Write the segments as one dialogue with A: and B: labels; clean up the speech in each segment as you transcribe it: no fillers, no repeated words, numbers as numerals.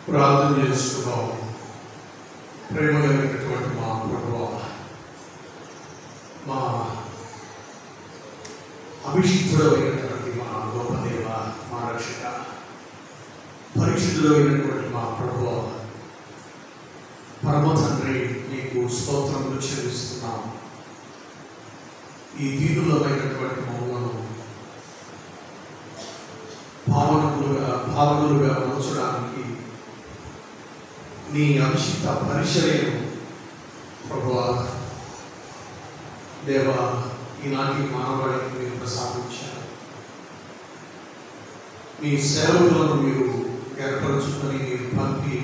A: ప్రార్థన చేసుకున్నాం. ప్రేమ కలిగినటువంటి మా ప్రభువా, మా అభిషిక్తుడైనటువంటి మా గొప్ప దేవ, మా రక్షక, పరిశుద్ధుడైనటువంటి మా ప్రభువా, పరమ తండ్రి, నీకు స్తోత్రములు చెల్లిస్తున్నాం. ఈ దీనులమైనటువంటి మమ్మలను భావనులుగా మలచడానికి నీ అభిషిక్త పరిచర్యను ప్రభువా దేవా ఈనాటి మానవాళికి మీరు ప్రసాదించారు. మీ సేవకులను మీరు ఏర్పరచుకొని మీరు పంపి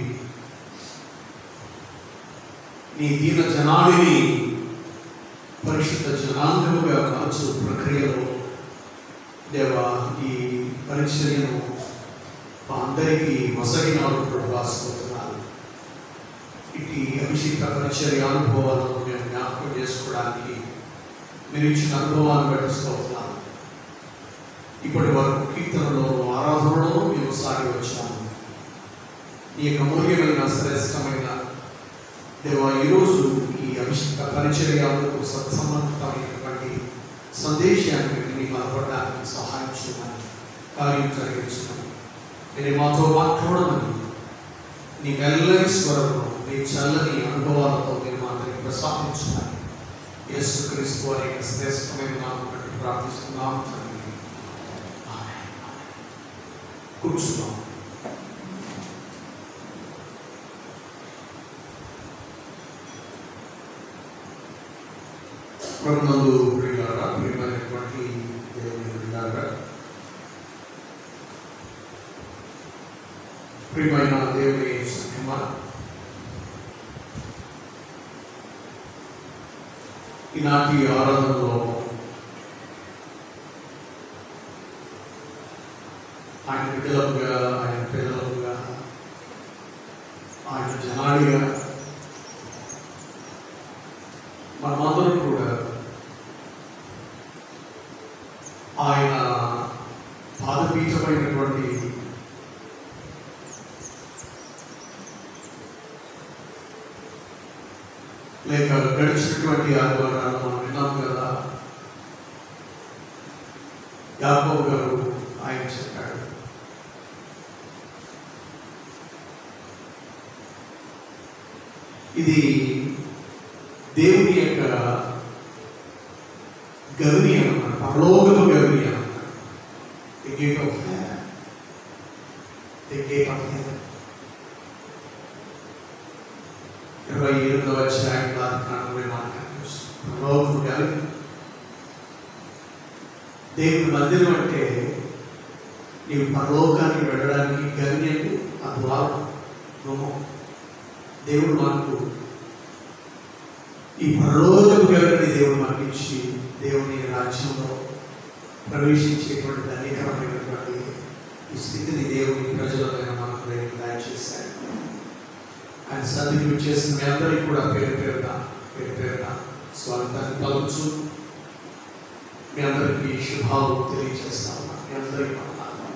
A: నీ దీన జనాడిని పరిశుద్ధ జనాంగముగా మార్చు ప్రక్రియలో దేవా ఈ పరిచర్యను మా అందరికీ మసగినాడు ప్రభావిస్తున్నాను. ఇటు అభిషేక పరిచర్య అనుభవాలను మేము జ్ఞాపకం చేసుకోవడానికి మీరు ఇచ్చిన అనుభవాన్ని బట్టిస్తున్నాను. ఇప్పటి వరకు కీర్తనలో, ఆరాధనలో మేము సాగి వచ్చాము. ఈ యొక్క అమూల్యమైన శ్రేష్టమైన దేవా, ఈరోజు ఈ అభిషేక పరిచర్యలకు సత్సంబంధితమైనటువంటి సందేశాన్ని మీకు అలపడడానికి సహాయం చేయమని, కార్యం జరిగించమని, మీరు మాతో మాట్లాడమని, నీ మెల్లని స్వరంలో నీ చల్లని అనుభవాలతో మీరు మాత్రమే ప్రసాదించమని యేసుక్రీస్తు వారి యొక్క శ్రేష్టమైన నామం బట్టి ప్రార్థిస్తున్నాం తండ్రి. ఆమేన్. కూర్చున్నాం. ప్రభునందు ప్రియులారా, ప్రియమైనటువంటి దేవుని బిడ్డలారా, ప్రియమైన దేవుని సంఘమా, ఈనాటి ఆరాధనలో ఆయన బిడ్డలుగా, ఆయన పిల్లలుగా, ఆయన జనాడిగా మనమందరం కూడా ఆయన పాదపీఠమైనటువంటి లేక గడిచినటువంటి ఆదివారాలు మనం విన్నాం కదా. యాకోబు గారు ఆయన చెప్పాడు, ఇది దేవుని యొక్క గవిని అన్నమాట, పరలోకపు గవిని అన్నమాట. The gate of heaven. The gate of heaven. 27వ అధ్యాయం 40 మాట్లాడుతుంది. పరలోకపు గవిని. దేవుని మందిరం అంటే నీవు పరలోకానికి వెళ్ళడానికి గవిని అంటే ఆ ద్వారం, గుమ్మం. దేవుడు మనకు ఈ పరలోకపు గవిని దేవుడు మనకిచ్చి దేవుని రాజ్యంలో ప్రవేశించేటువంటి ధనికరమైనటువంటి ఈ స్థితిని దేవుని ప్రజలమైన మనకు దేవుడు దయచేశాడు. ఆయన సన్నిధిని చేసిన మీ అందరికీ కూడా పేరు పేరున స్వాగతాన్ని పలుకుచు మీ అందరికీ శుభాలు తెలియజేస్తా ఉన్నాను. మీ అందరికీ వందనాలు.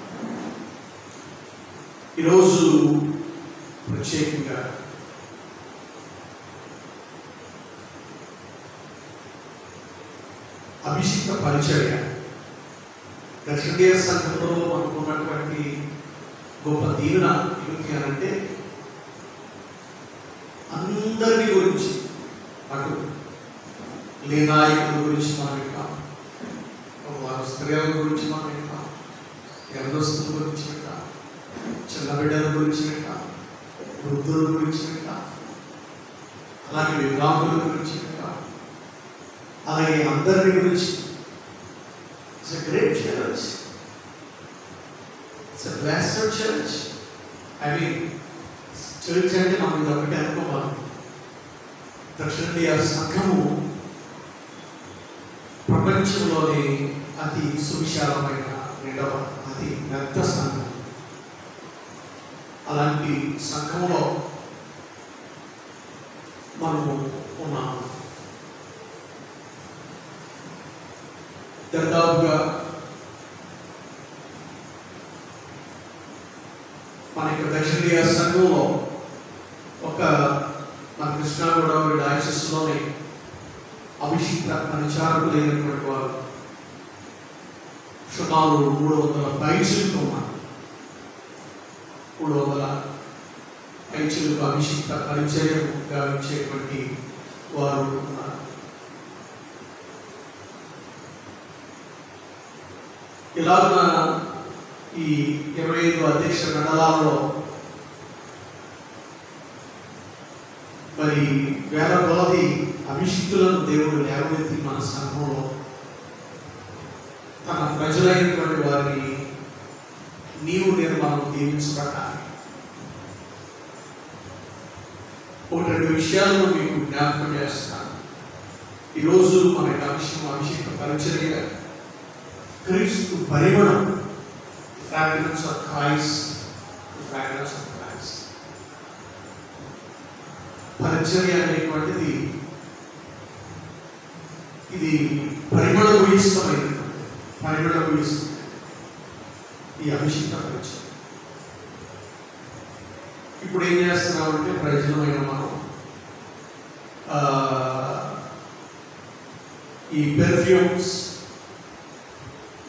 A: ఈరోజు ప్రత్యేకంగా అభిషేక పరిచర్య దక్షిణ సంఘంలో మనకున్నటువంటి గొప్ప దీవెన ఏమిటి అనంటే, అందరినీ గురించి, అటు లేనాయకుల గురించి మనం వింటాం, వారి స్త్రీల గురించి మనం వింటాం, యవనస్తుల గురించి వింటాం, చిన్న బిడ్డల గురించి వింటాం, వృద్ధుల గురించి వింటాం, అలాగే వివాహుల గురించి వింటాం, అలాగే అందరి గురించి. It's a great church. It's a blessed church. I mean, church అంటే మనం ఇది ఒకటి అనుకోవాలి. దక్షిణ ఇండియా సంఘము ప్రపంచంలోని అతి సువిశాలమైన రెండవ అతి పెద్ద సంఘం. అలాంటి సంఘంలో మనము ఉన్నాము. దాదాపుగా మన యొక్క దక్షిణ సంఘంలో ఒక మన కృష్ణా గోదావరి డయాసిస్లోని అభిషిక్త పరిచారకులైనటువంటి వారు సుమారు 300 పైచిలకు ఉన్నారు. 300 పైచిలకు అభిషిక్త పరిచయం గావించేటువంటి వారు ఉన్నారు. ఇలాగ ఈ 25 అధ్యక్ష మండలాల్లో మరి వేల కొలది అభిషిక్తులను దేవుడు లేవనెత్తి మన సంఘంలో తన ప్రజలైనటువంటి వారిని నీవు నేను మనం దీవించబడాలి. 1-2 విషయాలను మీకు జ్ఞాపకం చేస్తాను. ఈరోజు మన అంశం అభిషేక పరిచర్య, క్రీస్తు పరిమళం, fragrance of Christ, fragrance of Christ. పరిచర్య అనేటువంటిది ఇది పరిమళ భూయిష్టమైనటువంటి పరిమళ భూయిష్టం ఈ అభిషేక పరిచర్య. ఇప్పుడు ఏం చేస్తున్నామంటే ప్రజలమైన మనం ఈ పెర్ఫ్యూమ్స్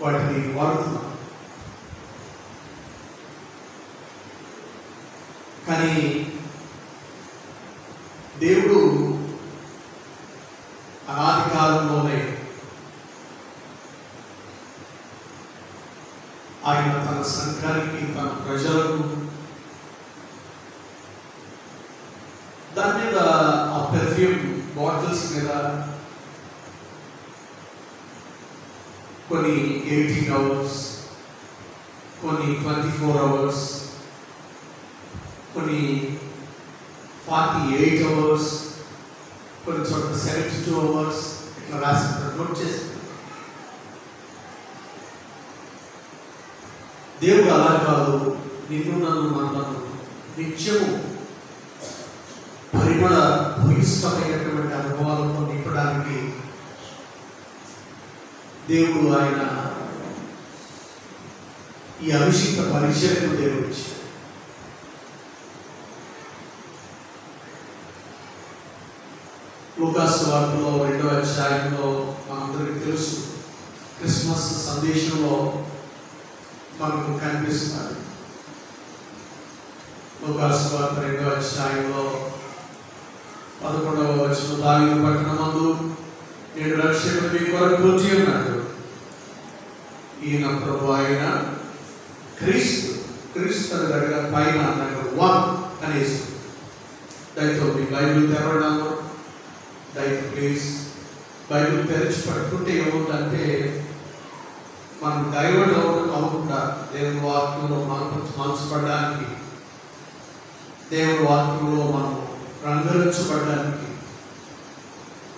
A: వాటిని వాడుతున్నాం. కానీ దేవుడు అనాది కాలంలోనే ఆయన తన సంఘానికి, తన ప్రజలకు దాని మీద ఆ పెర్ఫ్యూమ్ బాటిల్స్ మీద కొన్ని 18 అవర్స్, కొన్ని 24 అవర్స్, కొన్ని 48 అవర్స్, కొన్ని చోట్ల 72 అవర్స్ ఇట్లా రాసి నోట్ చేస్తారు. దేవుడు అలా కాదు, నిన్ను నన్ను మనలను నిత్యము పరిమళ భూయిష్టమైనటువంటి అనుభవాలతో నింపడానికి దేవుడు ఆయన ఈ అభిషేక పరిచర్యను దేవుడు ఇచ్చాడు. లూకాసు వార్తలో 2వ అధ్యాయంలో మనందరికీ తెలుసు, క్రిస్మస్ సందేశంలో మనకు కనిపిస్తుంది. లూకాసు వార్త 2వ అధ్యాయంలో 11వ వచనం, దావీదు పట్టణమందు నేడు రక్షకుడు మీ కొరకు పుట్టి ఉన్నాడు, ఈయన ప్రభు అయిన క్రీస్తు. క్రీస్తు అని దగ్గర పైన నెంబర్ 1 అనేసి. దయతో మీ బైబిల్ తెరవడం, దయతో ప్లీజ్ బైబిల్ తెరిచి పట్టుకుంటే ఏమవుతుందంటే మనం డైవర్ట్ అవ్వకుండా దేవుని వాక్యంలో మనసుపడడానికి, దేవుని వాక్యంలో మనం రంగరించబడడానికి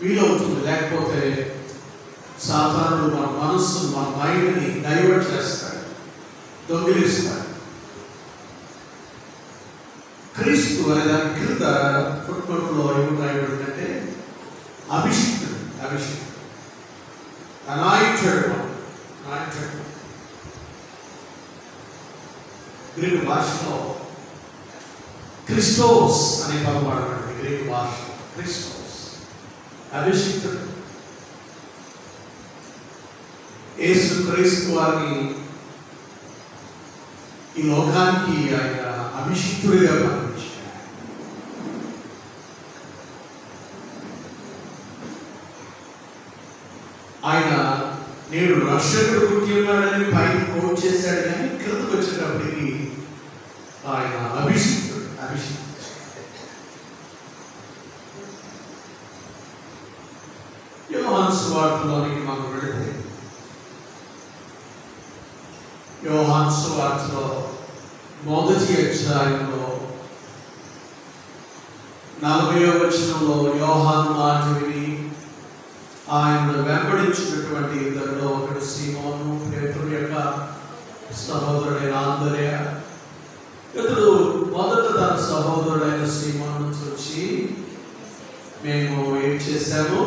A: వీలవుతుంది. లేకపోతే సాధారణుడు మన మనస్సును, మన మైండ్ని డైవర్ట్ చేస్తాడు, దొంగిలిస్తాడు. క్రీస్తు అనే దాని కింద ఫుట్నోట్లో ఏమి రాయబడిందంటే అభిషిక్తుడు, అభిషిక్తుడు, అనాయించాడు. గ్రీకు భాషలో క్రిస్టోస్ అనే పదం వాడబడింది. గ్రీకు భాషలో క్రిస్టోస్, అభిషిక్తుడు. యేసు క్రీస్తు వారిని ఈ లోకానికి ఆయన అభిషిక్తుడిగా పంపించాడు. ఆయన నేడు రక్షకుడు పుట్టి ఉన్నాడని పైన కోట్ చేశాడు, కానీ క్రిందకు వచ్చేటప్పటికి ఆయన అభిషిక్తుడు, అభిషిక్తుడు. యోహాను సువార్తలోనికి మనం వెళితే, యోహాను సువార్తలో 1వ అధ్యాయంలో 40వ వచనంలో యోహాను మాట విని ఆయన వెంబడించినటువంటి ఇద్దరిలో ఒకడు సీమోను, పేతురు యొక్క సహోదరుడైన ఆంద్రెయ. ఇతడు మొదట తన సహోదరుడైన సీమోను చూచి, మేము ఏం చేశాము,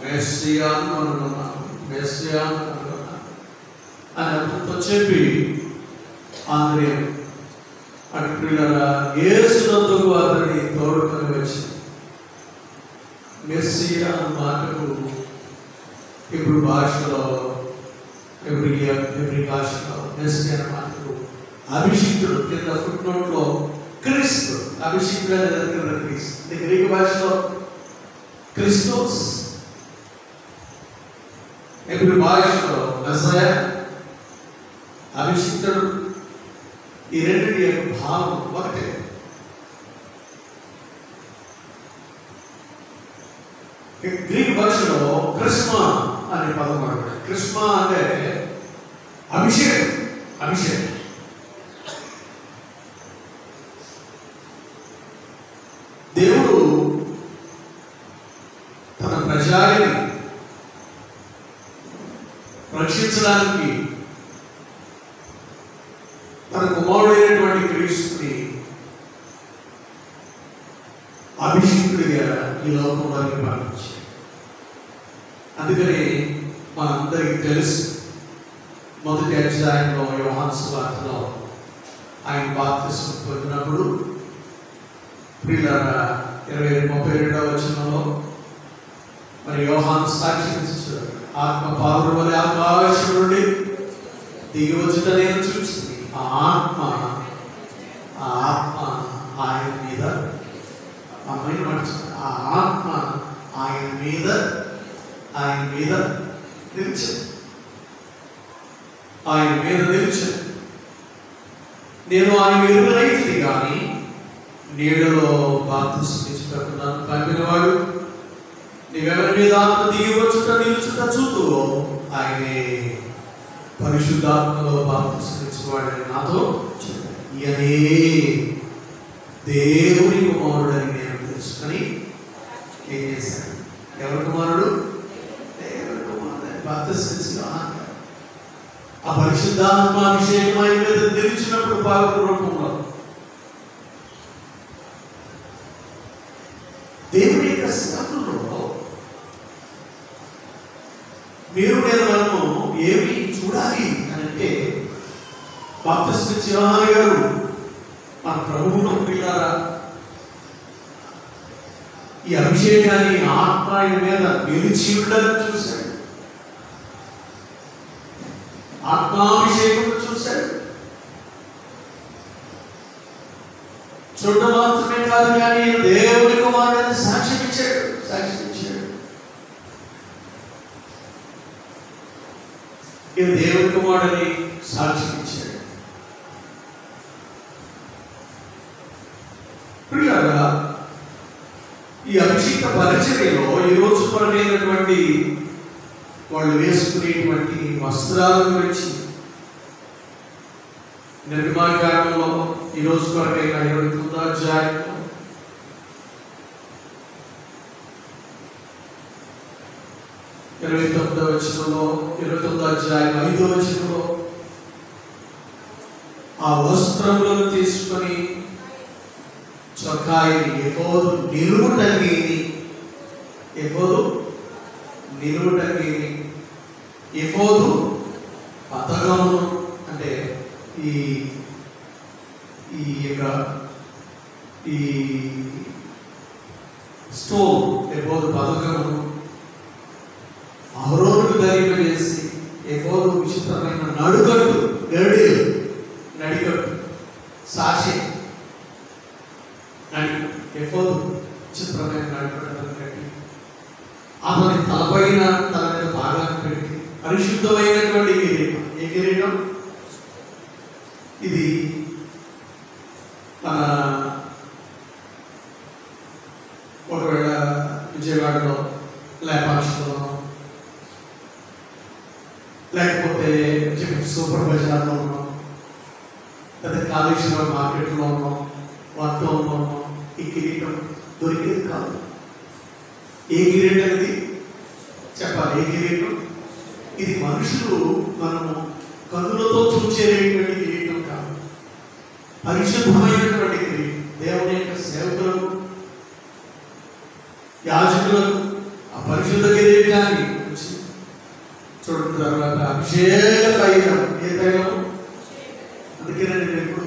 A: మెస్సియాను కనుగొన్నాము, మెస్సియాను కనుగొన్నాము అని అతనితో చెప్పి ఆంద్రెయ అటులా యేసునందుకు అతనిని తోడుకొని వచ్చింది. మెస్సియా మాటకు ఇప్పుడు భాషలో ఎవ్రీ భాషలో మెస్సియా మాటకు అభిషిక్తుడు కింద ఫుట్ నోట్లో క్రీస్తు, అభిషిక్తుడు అనేది క్రీస్తు. గ్రీకు భాషలో క్రిస్టోస్, ఎవ్రీ భాషలో మెస్సియా, అభిషిక్తుడు. ఈ రెండింటి యొక్క భావం ఒకటే. గ్రీక్ భాషలో క్రిస్మా అనే పదం వాడతారు. క్రిస్మా అంటే అభిషేకం, అభిషేకం. దేవుడు తన ప్రజాని రక్షించడానికి తన కుమారుడైనటువంటి క్రీస్తుని అభిషిక్తుడిగా ఈ లోకంలోకి పంపించాడు. అందుకని మనందరికీ తెలుసు, మొదటి అధ్యాయంలో యోహాను సువార్తలో ఆయన బాప్తిస్మం పొందినప్పుడు ప్రియులారా 32 వచనంలో మరి యోహాను సాక్ష్యం ఇచ్చాడు. ఆత్మ పావురం వలె ఆకాశం నుండి దిగి వచ్చుట నేను చూసింది. ఆ ఆత్మ ఆయన మీద, అమ్మాయిని మార్చింది. ఆ ఆత్మ ఆయన మీద నిలిచింది, ఆయన మీద నిలిచింది. నేను ఆయన ఎరుగనైతిని కానీ నీడలో బాప్తిస్మం ఇచ్చుటకున్నాను. పంపినవాడు నీవెవరి మీద ఆత్మ దిగి వచ్చుట నిలుచుట చూతూ ఆయనే పరిశుద్ధాత్మలో బాప్తిస్మం ఇచ్చేవాడని నాతో చెప్పాడు. ఈయనే దేవుని కుమారుడని నేను తెలుసుకొని ఏం చేశాను? ఎవరి కుమారుడు? దేవుని కుమారుడు. బాప్తిస్మం ఇచ్చిన ఆ పరిశుద్ధాత్మ అభిషేకం ఆయన మీద నిలిచినప్పుడు పాప రూపంలో దేవుని యొక్క సేవకుల్లో మీరు నేను మనము ఏమి చూడాలి అని అంటే, బాప్తిస్మం ఇచ్చే యోహాను గారు మన ప్రభువును ప్రియులారా ఈ అభిషేకాన్ని ఆత్మ ఆయన మీద నిలిచి ఉండని చూశాడు, ఆత్మాభిషేకం చూశాడు. చూడడం మాత్రమే కాదు కానీ దేవుని కుమారుడని సాక్ష్యం ఇచ్చాడు. దేవుని కుమారుడని సాక్ష్యం ఇచ్చాడు. ప్రియులారా ఈ అభిషేక పరిచర్యలో ఈ రోజు కొరకైనటువంటి వాళ్ళు వేసుకునేటువంటి వస్త్రాల గురించి నిర్మాకాండంలో ఈ రోజు కొరకైన 29వ అధ్యాయంలో 29వ వచనంలో 29వ అధ్యాయం 5వ వచనంలో ఆ వస్త్రములను తీసుకొని చొక్కాయిని ఎఫోదు నిలువుటంగిని ఎఫోదు పతకమును అంటే ఈ స్టోన్ ఎఫోదు పతకమును అహరోనుకు ధరింపజేసి ఎఫోదు విచిత్రమైన నడికట్టు సాక్షి ఎఫోదు విచిత్రమైన నడికట్టు కట్టి అతని తలపైన తల మీద భాగాన్ని పెట్టి పరిశుద్ధమైనటువంటి కిరీటం. ఏ కిరీటం ఇది? మన ఒకవేళ విజయవాడలో లేపాక్షలో లేకపోతే సూపర్ బజార్లో ఉన్నాం, లేదా కాళేశ్వరం మార్కెట్లో ఉన్నాం, వర్తంలో ఉన్నాం, ఈ కిరీటం దొరికేది కాదు. ఏ కిరీటం ఇది చెప్పాలి? ఏ కిరీటం ఇది? మనుషులు మనము కన్నులతో చూసేటువంటి కిరీటం కాదు, పరిశుద్ధమైనటువంటి కిరీటం. దేవుని యొక్క సేవకులకు, యాజకులకు ఆ పరిశుద్ధ కిరీటాన్ని చూడడం తర్వాత అభిషేక తైలం. ఏ తైలం? అందుకే నేను ఎప్పుడు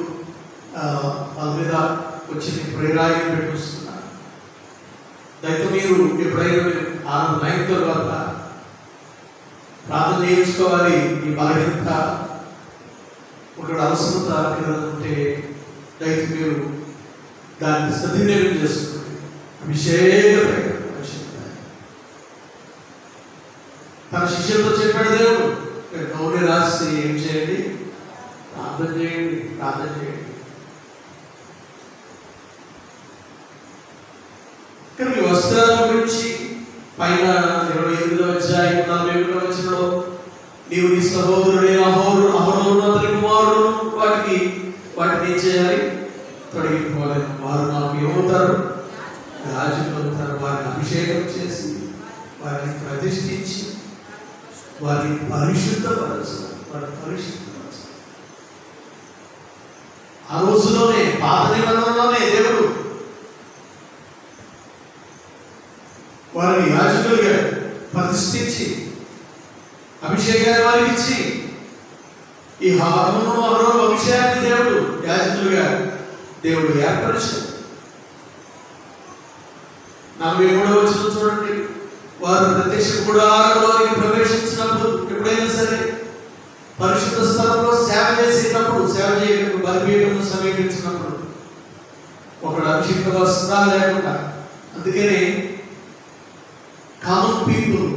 A: వాళ్ళ మీద వచ్చి నేను ప్రేరాయి పెట్టి వస్తున్నాను. దయతో మీరు ఎప్పుడైనా మీరు 6-9 తర్వాత ప్రార్థన చేయించుకోవాలి. ఈ బలహీనత ఒకటి అవసరత ఉంటే దయతో మీరు దాన్ని సద్వినియోగం చేసుకోండి. అభిషేక తన శిష్యులతో చెప్పాడు దేవుడు, మీరు నోరు రాసి ఏం చేయండి, ప్రార్థన చేయండి, ప్రార్థన చేయండి. కానీ వస్త్రాల గురించి పైన 28వ అధ్యాయం 41వ వచనంలో నీవు నీ సహోదరుడే అహరోను అతని కుమారుడు వాటిని ఏం చేయాలి, తొలగిపోవాలి. వారు నాకు ఏమవుతారు, రాజులు అవుతారు. వారిని అభిషేకం చేసి వారిని ప్రతిష్ఠించి వారిని పరిశుద్ధపరచాలి. ఆ రోజులోనే పాత నిబంధనలోనే దేవుడు వారిని యాజకులుగా ప్రతిష్ఠించి అభిషేకాన్ని వారికి ఇచ్చి ఈ అహరోను అభిషేకాన్ని దేవుడు యాజకులుగా దేవుడు ఏర్పరిచాడు. 43వ వచనం చూడండి. వారు ప్రత్యక్ష గుడారంలోకి ప్రవేశించినప్పుడు ఎప్పుడైనా సరే పరిశుద్ధ స్థలంలో సేవ చేసేటప్పుడు, సేవ చేయటప్పుడు బలిపీఠమును సమీపించినప్పుడు ఒకడు అభిషేక వస్త్రాలు లేకుండా, అందుకనే కామన్ పీపుల్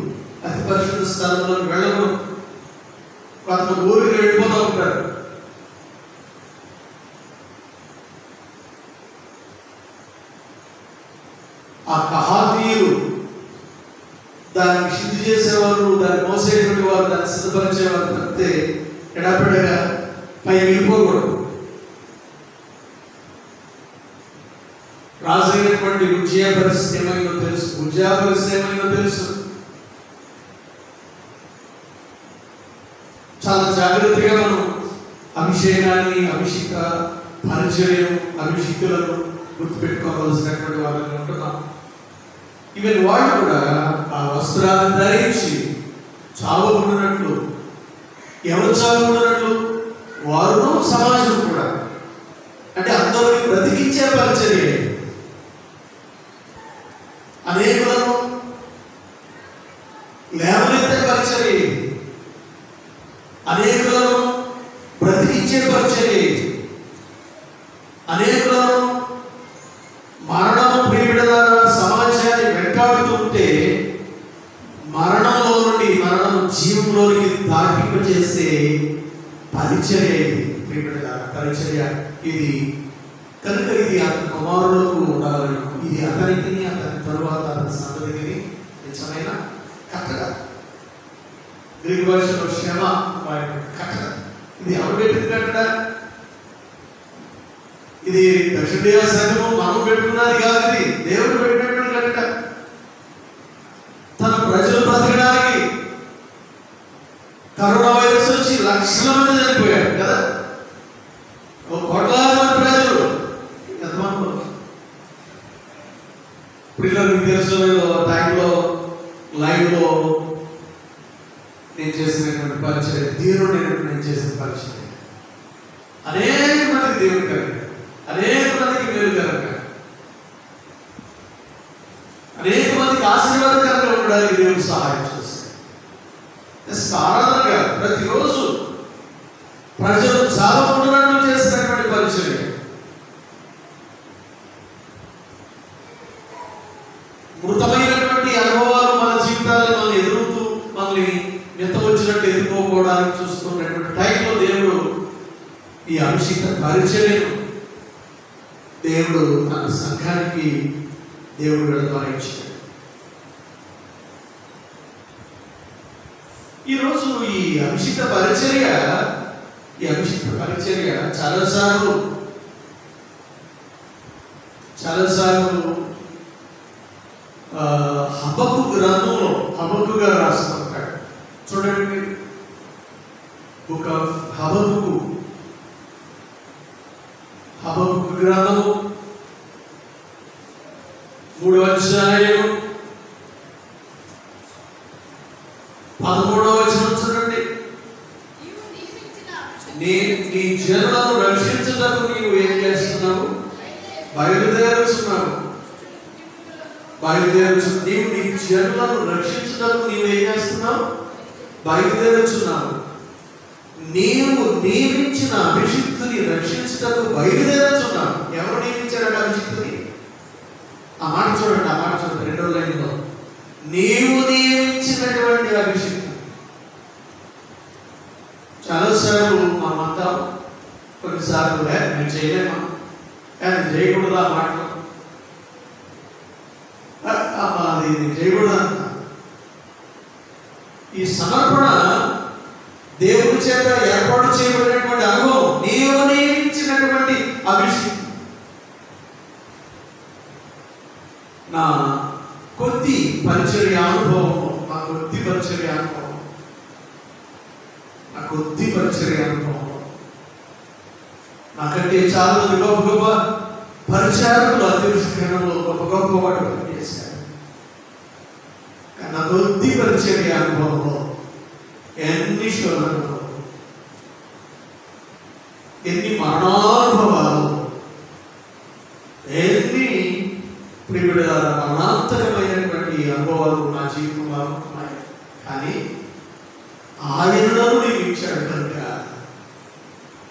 A: అతి పరిశుద్ధ స్థలంలో వెళ్ళకూడదు. కొంతమంది ఊరికి వెళ్ళిపోతూ ఉంటారు. ఆ కహాతీయులు దాన్ని శుద్ధి చేసేవారు, దాన్ని మోసేటువంటి వారు, దాన్ని సిద్ధపరిచేవారు తప్పితే ఎడపడగా పై వెళ్ళిపోకూడదు. రాజైనటువంటి ఉజ్జయ పరిస్థితి ఏమైందో తెలుసు. చాలా జాగ్రత్తగా మనం అభిషేకాన్ని, అభిషేక పరిచర్యను, అభిషేకులను గుర్తుపెట్టుకోవాల్సినటువంటి వాళ్ళని ఉంటున్నాం. ఈవెన్ వాళ్ళు కూడా ఆ వస్త్రాలను ధరించి చావకుండానట్లు, ఎవరు చావకుండానట్లు వారును సమాజం కూడా, అంటే అందరినీ బ్రతికించే పరిచర్య, అనేకులను లేవనెత్తే పరిచర్య, అనేకులను బ్రతికించే పరిచర్య, అనేకులను మరణము ప్రియబిడ్డల సమాజాన్ని వెంటాడుతుంటే మరణంలో నుండి జీవంలోనికి దాటింప చేసే పరిచర్య పరిచర్య ఇది. కనుక ఇది అతని కుమారులకు ఉండాలని, ఇది అతనికి అతని తరువాత అతని సంతతికి నిజమైన కట్టడ. గ్రీకు భాషలో శ్రమ కట్టడ. ఇది ఎవరు పెట్టిన కట్టడ? ఇది దక్షిణ సంఘము మనం పెట్టుకున్నది కాదు, ఇది దేవుడు పెట్టినటువంటి కట్టడ. తన ప్రజలు బ్రతకడానికి కరోనా వైరస్ వచ్చి లక్షల మంది చనిపోయారు కదా, కోట్లాది మంది ప్రజలు. ఎంతమంది పిల్లలు మీకు తెలుసు, టైంలో లైవ్లో నేను చేసినటువంటి పరిచయం, దేవుడు నేను చేసిన పరిచయం అనేక మందికి దేవుడు కనుక, అనేక మందికి మేలు కనుక, అనేక మందికి ఆశీర్వాదకరంగా ఉండడానికి దేవుడు సహాయం చేస్తాడు. ఆరాధనగా ప్రతిరోజు ప్రజలు చావకుండానట్లు చేసినటువంటి పరిచయం. మృతమైనటువంటి అనుభవాలు మన జీవితాలను మనల్ని ఎంత వచ్చినట్టు ఎదుర్కోవడానికి చూస్తున్నటువంటి టైంలో దేవుడు ఈ అభిషేక పరిచర్యను దేవుడు తన సంఘానికి దేవుడు ద్వారా ఇచ్చాడు. ఈరోజు ఈ అభిషేక పరిచర్య చాలాసార్లు హబక్కు గ్రంథంలో హబక్కు గారు రాస్తుంటాడు. చూడండి మీరు, బుక్ ఆఫ్ హబక్కు గ్రంథము 3వ అధ్యాయం 13వ వచనం చూడండి. నీ జనులను రక్షించుటకు నీవు ఏం చేస్తున్నావు? బయలుదేరుచున్నావు. నీవు నీ జనులను రక్షించడానికి నీవు ఏం చేస్తున్నావు? బయలుదేరుచున్నావు. నీవు నియమించిన అభిషిక్తుని రక్షించటకు బయలుదేరుచున్నావు. ఎవరు నియమించారు అభిషిక్తుని? ఆ మాట చూడండి, రెండో లైన్లో, నీవు నియమించినటువంటి అభిషిక్తుడు. చాలాసార్లు మనమంతా కొన్నిసార్లు నేను చేయలేమా, నేను చేయకూడదా మాటలు, అది చేయకూడదంట. ఈ సమర్పణ దేవుడి చేత ఏర్పాటు చేయబడినటువంటి అనుభవం, నీవు నియమించినటువంటి అభిషేకం. నా కొద్ది పరిచర్య అనుభవం, నాకంటే చాలా మంది గొప్ప గొప్ప పరిచారకులు అధ్యక్షంలో గొప్ప వాడు పనిచేశారు. కానీ నా కొద్ది పరిచర్య అనుభవంలో ఎన్ని శోధనలు, ఎన్ని మరణానుభవాలు, ఎన్ని మరణాంతకమైనటువంటి అనుభవాలు నా జీవితంలో ఉన్నాయి. కానీ ఆయనను నియమించాడు కనుక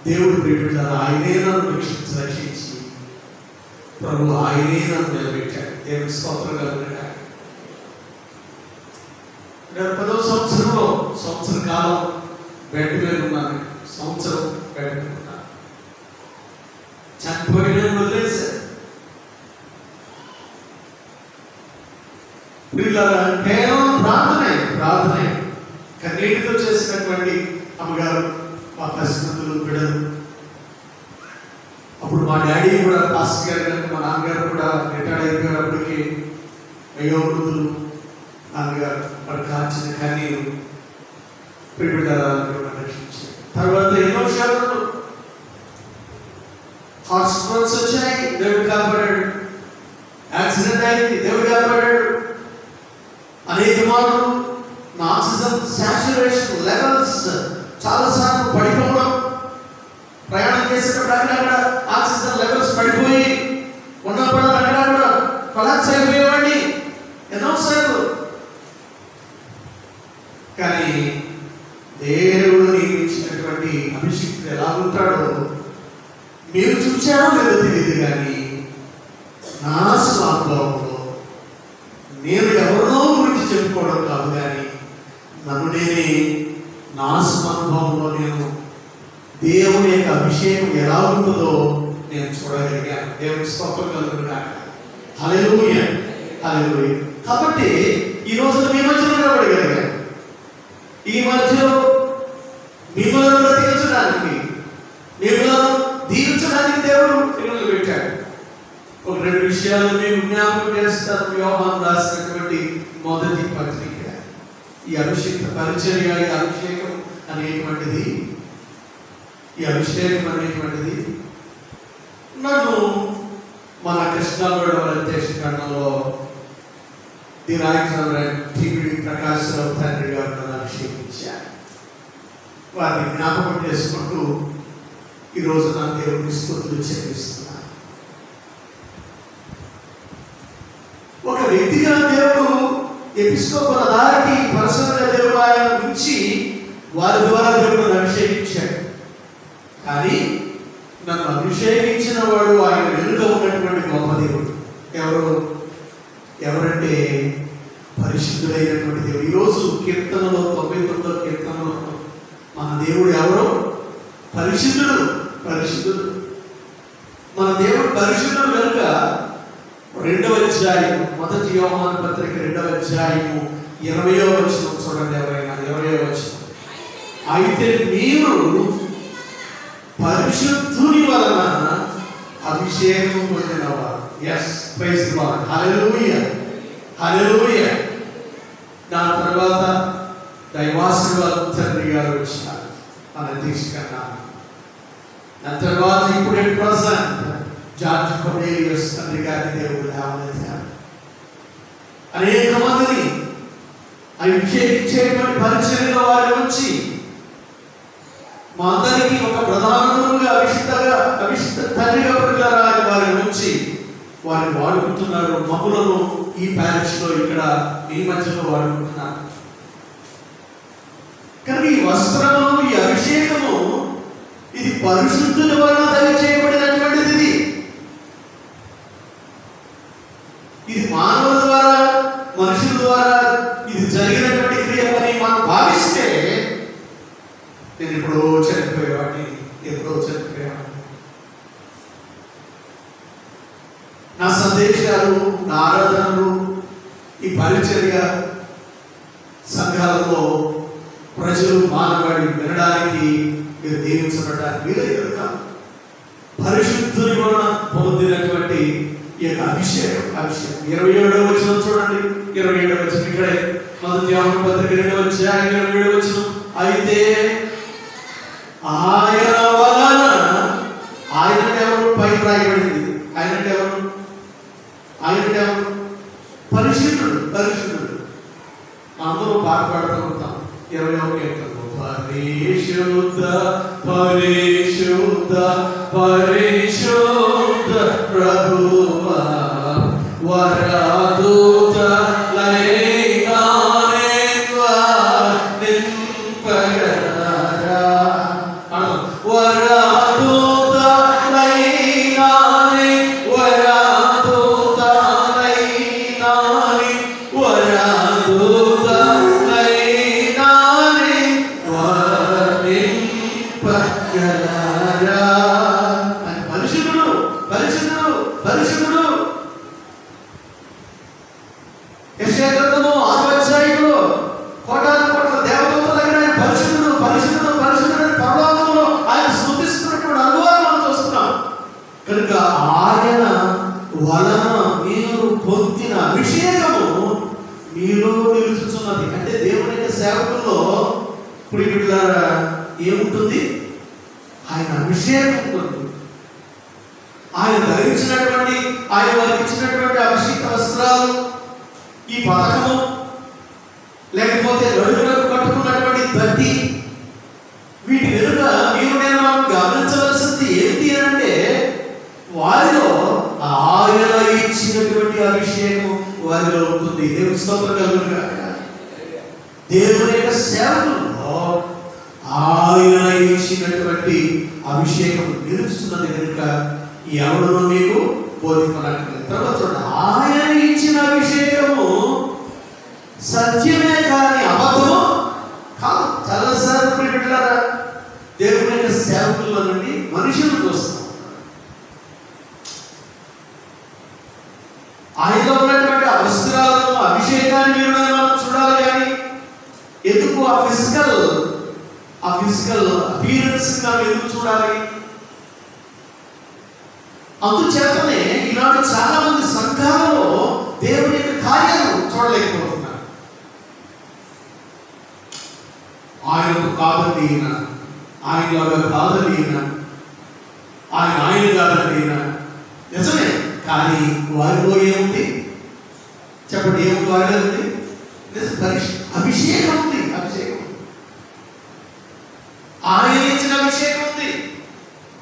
A: దేవుడు ప్రియులారా, ఆయనే నన్ను రక్షించి ప్రభు ఆయనే నన్ను నిలబెట్టాడు. దేవుని స్తోత్రం కలుగుగాక. 10వ సంవత్సరంలో సంవత్సర కాలం బెడ్ మీద ఉన్నాను. చనిపోయిన వదిలేశారు. కేవలం ప్రార్థనే కన్నీటితో చేసినటువంటి అమ్మగారు, మా పరిస్థితులు బిడ్డలు. అప్పుడు మా డాడీ కూడా పాస్టర్ గారు కనుక మా నాన్నగారు కూడా రిటైర్డ్ అయిపోయినప్పటికీ అయ్యో వృద్ధులు నాన్నగారు వాడు కాల్చిన కన్నీరు రక్షించారు. తర్వాత ఎన్నో విషయాలు, హాస్పిటల్స్ వచ్చాయి, దేవుడు కాపాడాడు. యాక్సిడెంట్ అయింది, దేవుడు కాపాడాడు. అనేక మార్లు నా ఆక్సిజన్ సాచురేషన్ లెవెల్స్ చాలాసార్లు పడిపోవడం, ప్రయాణం చేసేటప్పుడు అక్కడ ఆక్సిజన్ లెవెల్స్ పడిపోయి ఉన్నప్పుడు అక్కడ కూడా కొలాప్స్ అయిపోయేవాడిని ఎన్నోసార్లు. కానీ దేవుడు నియమించినటువంటి అభిషేకుడు ఎలా ఉంటాడో మీరు చూసారో లేదో తెలియదు. కానీ నా స్వానుభవంలో నేను ఎవరినో గురించి చెప్పుకోవడం కాదు, కానీ నన్ను నేనే నా స్వానుభవంలో నేను దేవుని యొక్క అభిషేకం ఎలా ఉంటుందో నేను చూడగలిగాను. దేవుని స్తోత్రం కలుగుగాక. హల్లెలూయా, హల్లెలూయా. కాబట్టి ఈ రోజు మీ మధ్యలో నిలబడగలిగాను. ఈ మధ్యలో మిమ్మల్ని బ్రతికించడానికి, మిమ్మల్ని దీవించడానికి దేవుడు మిమ్మల్ని పెట్టాడు. ఒక 2 విషయాలు మేము జ్ఞాపకం చేస్తాను. యోహాను రాసినటువంటి మొదటి పత్రిక, ఈ అభిషేక పరిచర్య, ఈ అభిషేకం అనేటువంటిది నన్ను మన కృష్ణాగూడ దేశఖండంలో టీవీ ప్రకాశ్రావు తండ్రి గారు నన్ను అభిషేకించారు. వారిని జ్ఞాపకం చేసుకుంటూ ఈరోజు నా దేవుడిని స్తుతులు చెల్లిస్తున్నాను. ఒక వ్యక్తిగా దేవుడు ఎపిస్కోపల్ అథారిటీ పర్సనల్గా దేవుడు ఆయన ఉంచి వారి ద్వారా దేవుడు అభిషేకించాడు. కానీ నన్ను అభిషేకించిన వాడు ఆయన వెనుక ఉన్నటువంటి గొప్ప దేవుడు. ఎవరంటే పరిశుద్ధుడైనటువంటి దేవుడు. ఈరోజు కీర్తనలో 99వ కీర్తనలో మన దేవుడు ఎవరో పరిశుద్ధుడు. మన దేవుడు పరిశుద్ధుడు కనుక 2వ అధ్యాయం, మొదటి యోహాను పత్రిక 2వ అధ్యాయము 20వ వచనం చూడండి. ఎవరైనా 20వ వచనం, అయితే మీరు పరిశుద్ధుని వలన అభిషేకం పొందినవారు. ఎస్, ప్రైజ్ ది లార్డ్, హల్లెలూయా, హల్లెలూయా. దాని తర్వాత దైవాశీర్వాద తండ్రి గారు వచ్చారు మన తీసుకన్నా. దాని తర్వాత ఇప్పుడు ప్రజెంట్ జార్జ్ కొర్నేలియస్ తండ్రి గారి దేవుడు లేవనెత్తారు. అనేక మందిని అభిషేకించేటువంటి పరిచర్యలో వారి వచ్చి మా అందరికీ ఒక ప్రధానంగా అభిషిక్త తండ్రిగా వారి నుంచి వారిని వాడుకుంటున్నారు. మమ్ములను ఈ ప్యారిష్లో ఇక్కడ మీ మధ్యలో వాడుకుంటున్నారు. కానీ ఈ వస్త్రము, ఈ అభిషేకము ఇది పరిశుద్ధుల వలన దయచేయబడినటువంటిది. ఇది మానవుల ద్వారా, మనుషుల ద్వారా ఇది జరిగినటువంటి క్రియ అని మనం భావిస్తే నేను ఎప్పుడో చనిపోయేవాడిని. నా సందేశాలు, నా ఆరాధనలు, ఈ పరిచర్య సంఘాలలో ప్రజలు మానవాడి వినడానికి, మీరు దీవించబడడానికి మీరే కనుక పరిశుద్ధుని వలన పొందినటువంటి ఈ యొక్క అభిషేకం. 27వ వచనం చూడండి. 27వ వచనం ఇక్కడే మొదటి యోహాను పత్రిక 2వ అధ్యాయం 27వ వచనం. అయితే ఆయన వలన, ఆయన అంటే ఎవరు? పైన రాయబడింది. ఆయన అంటే ఎవరు? పరిశుద్ధుడు. అందరూ పాట పాడుతూ ఉంటాం. 21వ కీర్తనలో పరిశుద్ధ పరిశుద్ధ పరిశుద్ధ ప్రభువా వరదూత ఏముంటుంది? ఆయన అభిషేకం ఉంటుంది. ఆయన ధరించినటువంటి, ఆయన వారికి ఇచ్చినటువంటి అభిషేక వస్త్రాలు, ఈ పథకము, లేకపోతే నడుములకు కట్టుకున్నటువంటి దట్టి, వీటి వెనుక మీరు నేను గమనించవలసింది ఏంటి అంటే వారిలో ఆయన ఇచ్చినటువంటి అభిషేకం వారిలో ఉంటుంది. దేవుని స్తోత్రం కలుగును గాక. దేవుని యొక్క సేవకుల్లో ఆయన ఇచ్చినటువంటి అభిషేకం నిలుస్తున్నది కనుక ఎవరు మీకు బోధింపనక్కర్లేదు. తర్వాత చూడండి, ఆయన ఇచ్చిన అభిషేకము సత్యమే కానీ అబద్ధము కాదు. చాలాసార్లు బిడ్డలారా దేవుని యొక్క సేవకుల్లో నుండి మనుషులు చూస్తాం. ఆయనలో ఉన్నటువంటి అవసరాలను, అభిషేకాన్ని మీరు మనం చూడాలి. కానీ ఎందుకు ఆ ఫిజికల్ అపియరెన్స్ ఎందుకు చూడాలి? అందుచేతనే ఈనాడు చాలా మంది సంఘాలలో దేవుని యొక్క కార్యాలు చూడలేకపోతున్నారు. ఆయనకు కాదండి ఈయన, ఆయనలాగా కాదండి ఈయన, ఆయన కాదండి ఈయన. నిజమే, కానీ వారిలో ఏముంది చెప్పండి? ఏముంది వారిలో ఉంది? అభిషేకం ఉంది. ఆయన ఇచ్చిన అభిషేకం ఉంది.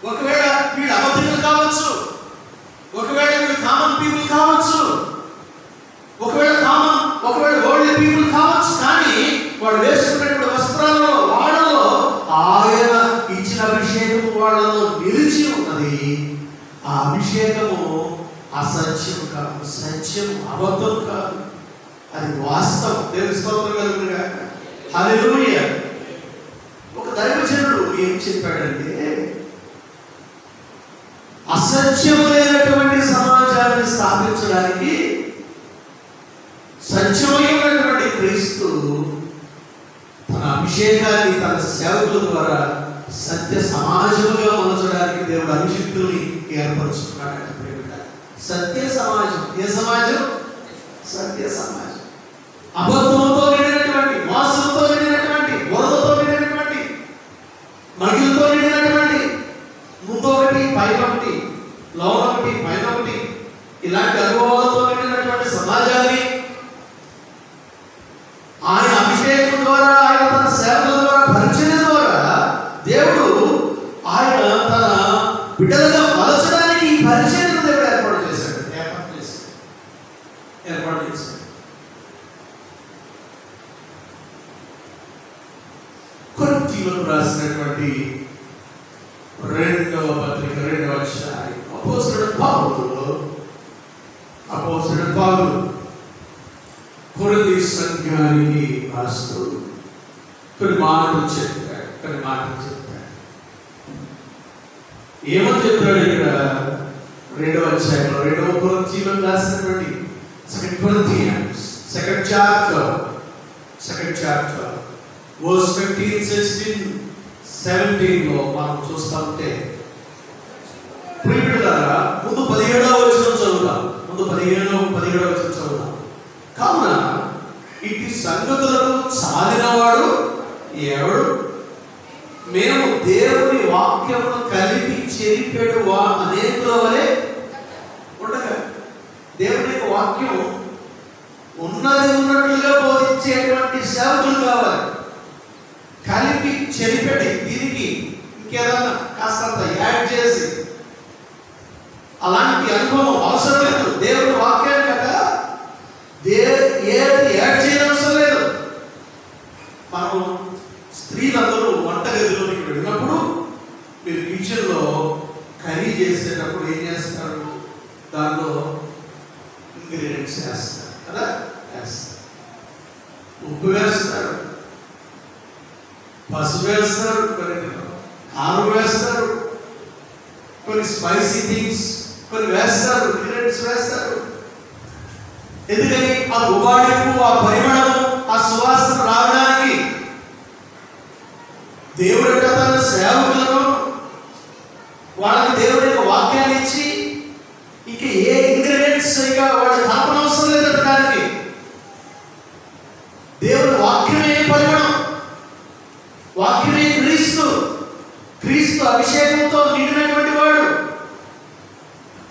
A: ఒకవేళ వీళ్ళు అబద్ధికులు కావచ్చు, ఒకవేళ వీళ్ళు కామన్ పీపుల్ కావచ్చు, ఒకవేళ వరల్డ్ పీపుల్ కావచ్చు, కానీ వాడు వేసుకున్నటువంటి వస్త్రాల్లో, వాళ్ళలో ఆయన ఇచ్చిన అభిషేకము వాళ్ళలో నిలిచి ఉన్నది. ఆ అభిషేకము అసత్యం కాదు, సత్యం, అబద్ధం కాదు, అది వాస్తవం. దేవుని స్తోత్రం కలుగును గాక. హల్లెలూయా. ఒక దైవజనుడు ఏం చెప్పాడంటే, అసత్యము లేనటువంటి సమాజాన్ని స్థాపించడానికి సత్యమైనటువంటి క్రీస్తు తన అభిషేకాన్ని తన సేవకుల ద్వారా సత్య సమాజముగా మలచడానికి దేవుడు అభిషిక్తుల్ని ఏర్పరుచుకున్నాడు. సత్య సమాజం. ఏ సమాజం? సత్య సమాజం. అబద్ధంతో నిండినటువంటి, మోసంతో నిండినటువంటి, బురదతో నిండినటువంటి, మగిలతో నిండినటువంటి, ముందొకటి పైనొకటి, లోనొకటి పైనొకటి, ఇలాంటి అనుభవాలతో నిండినటువంటి సమాజాన్ని ఆయన అభిషేకం ద్వారా, ఆయన తన సేవల ద్వారా, పరిచయం ద్వారా దేవుడు ఆయన తన బిడ్డలుగా మలచడానికి ఈ పరిచయం దేవుడు ఏర్పాటు చేశాడు. కొరింథీయులకు రాసినటువంటి 2వ పత్రిక 2వ అధ్యాయం అపోస్తలుడు పౌలు కొరింథీ సంఘానికి రాస్తూ కొన్ని మాటలు చెప్పాడు. ఏమని చెప్తాడు ఇక్కడ 2వ అధ్యాయంలో 2వ కొరింథీయులకు రాసినటువంటి 2 Corinthians 2nd chapter verse 15, 16, 17 మనం చూస్తా ఉంటే ప్రియులారా ముందు 17వ వచనం చదువుతాం. 17వ వచనం చదువుతాం. కావున ఇట్టి సంగతులను చాలినవాడు ఎవడు? మేము దేవుని వాక్యమును కలిపి చెరిపెడు అనేకుల వలె ఉండగా, దేవుని యొక్క వాక్యం ఉన్నది ఉన్నట్లుగా బోధించేటువంటి సేవకులు కావాలి. కలిపి చెరిపెట్టి దీనికి ఇంకేదన్నా కాస్తంత యాడ్ చేసి అలాంటి అనుభవం అవసరం లేదు. దేవుని వాక్యాన్ని కదా ఏది యాడ్ చేయడం అవసరం లేదు. మనం స్త్రీలందరూ వంటగదిలోకి వెళ్ళినప్పుడు మీరు కిచెన్లో కర్రీ చేసేటప్పుడు ఏం చేస్తారు? దానిలో ఇంగ్రీడియంట్స్ వేస్తారు కదా, వేస్తారు. ఉప్పు వేస్తారు, పసుపు వేస్తారు, కొన్ని కారం వేస్తారు, కొన్ని స్పైసీ థింగ్స్ కొన్ని వేస్తారు, ఇంగ్రీడియంట్స్ వేస్తారు. ఎందుకని? ఆ ఉబాడింపు, ఆ పరిమళం, ఆ సువాసన రావడానికి. దేవుడు తన సేవకులను వాళ్ళకి దేవుడి యొక్క వాక్యాన్ని ఇచ్చి ఇక ఏ ఇంగ్రీడియంట్స్ ఇక వాళ్ళకి కల్పన అవసరం లేదు. దానికి దేవుడి వాక్యమే పరిమళం, వాక్యమే క్రీస్తు అభిషేకంతో నిండినటువంటి వాడు.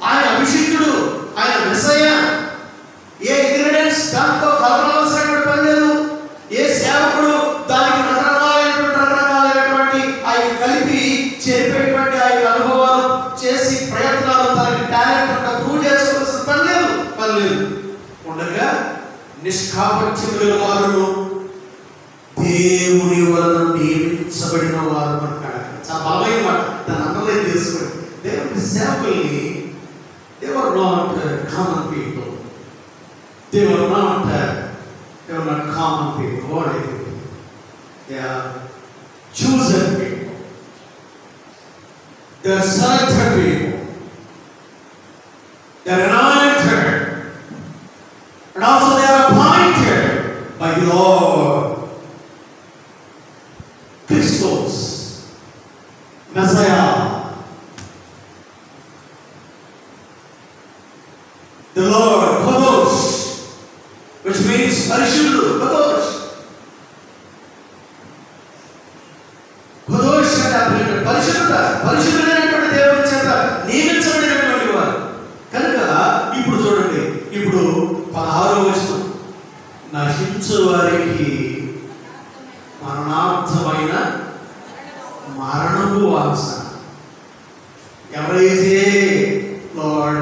A: ఆయన అభిషిక్తుడు, ఆయన మెస్సయ్య. ఏ ఇంగ్రీడియంట్స్ దాంతో కల్పన అవసరమైనటువంటి పని లేదు. ఏ సేవకుడు దానికి రకరకాలైనటువంటి ఆయన కలిపి చేపేటువంటి ఆయన అనుభవాలు చేసి ప్రయత్నాలు తనకి టాలెంట్ ప్రూవ్ చేసుకోవాల్సిన పని లేదు. ఉండగా నిష్కాపట్యముల వారును దేవుని వలన నియమించబడిన వారు అంటాడు. చాలా బలమైన మాట. దాన్ని అండర్లైన్ చేసుకోండి. దేవుని సేవకుల్ని they were not common people. They were not common people. What are they? They are chosen people. They are selected people. They are anointed. And also they are appointed by the Lord. Christos, Messiah. The Lord, Kadosh, which means Parishuddhu, Kadosh. Kadosh అంటే పరిశుద్ధుడైనటువంటి దేవుని చేత నియమించబడినటువంటి వారు. కనుక ఇప్పుడు చూడండి, ఇప్పుడు 16వ వచనం, నశించు వారికి మరణార్థమైన మరణపు వాసన. ఎవరైతే Lord,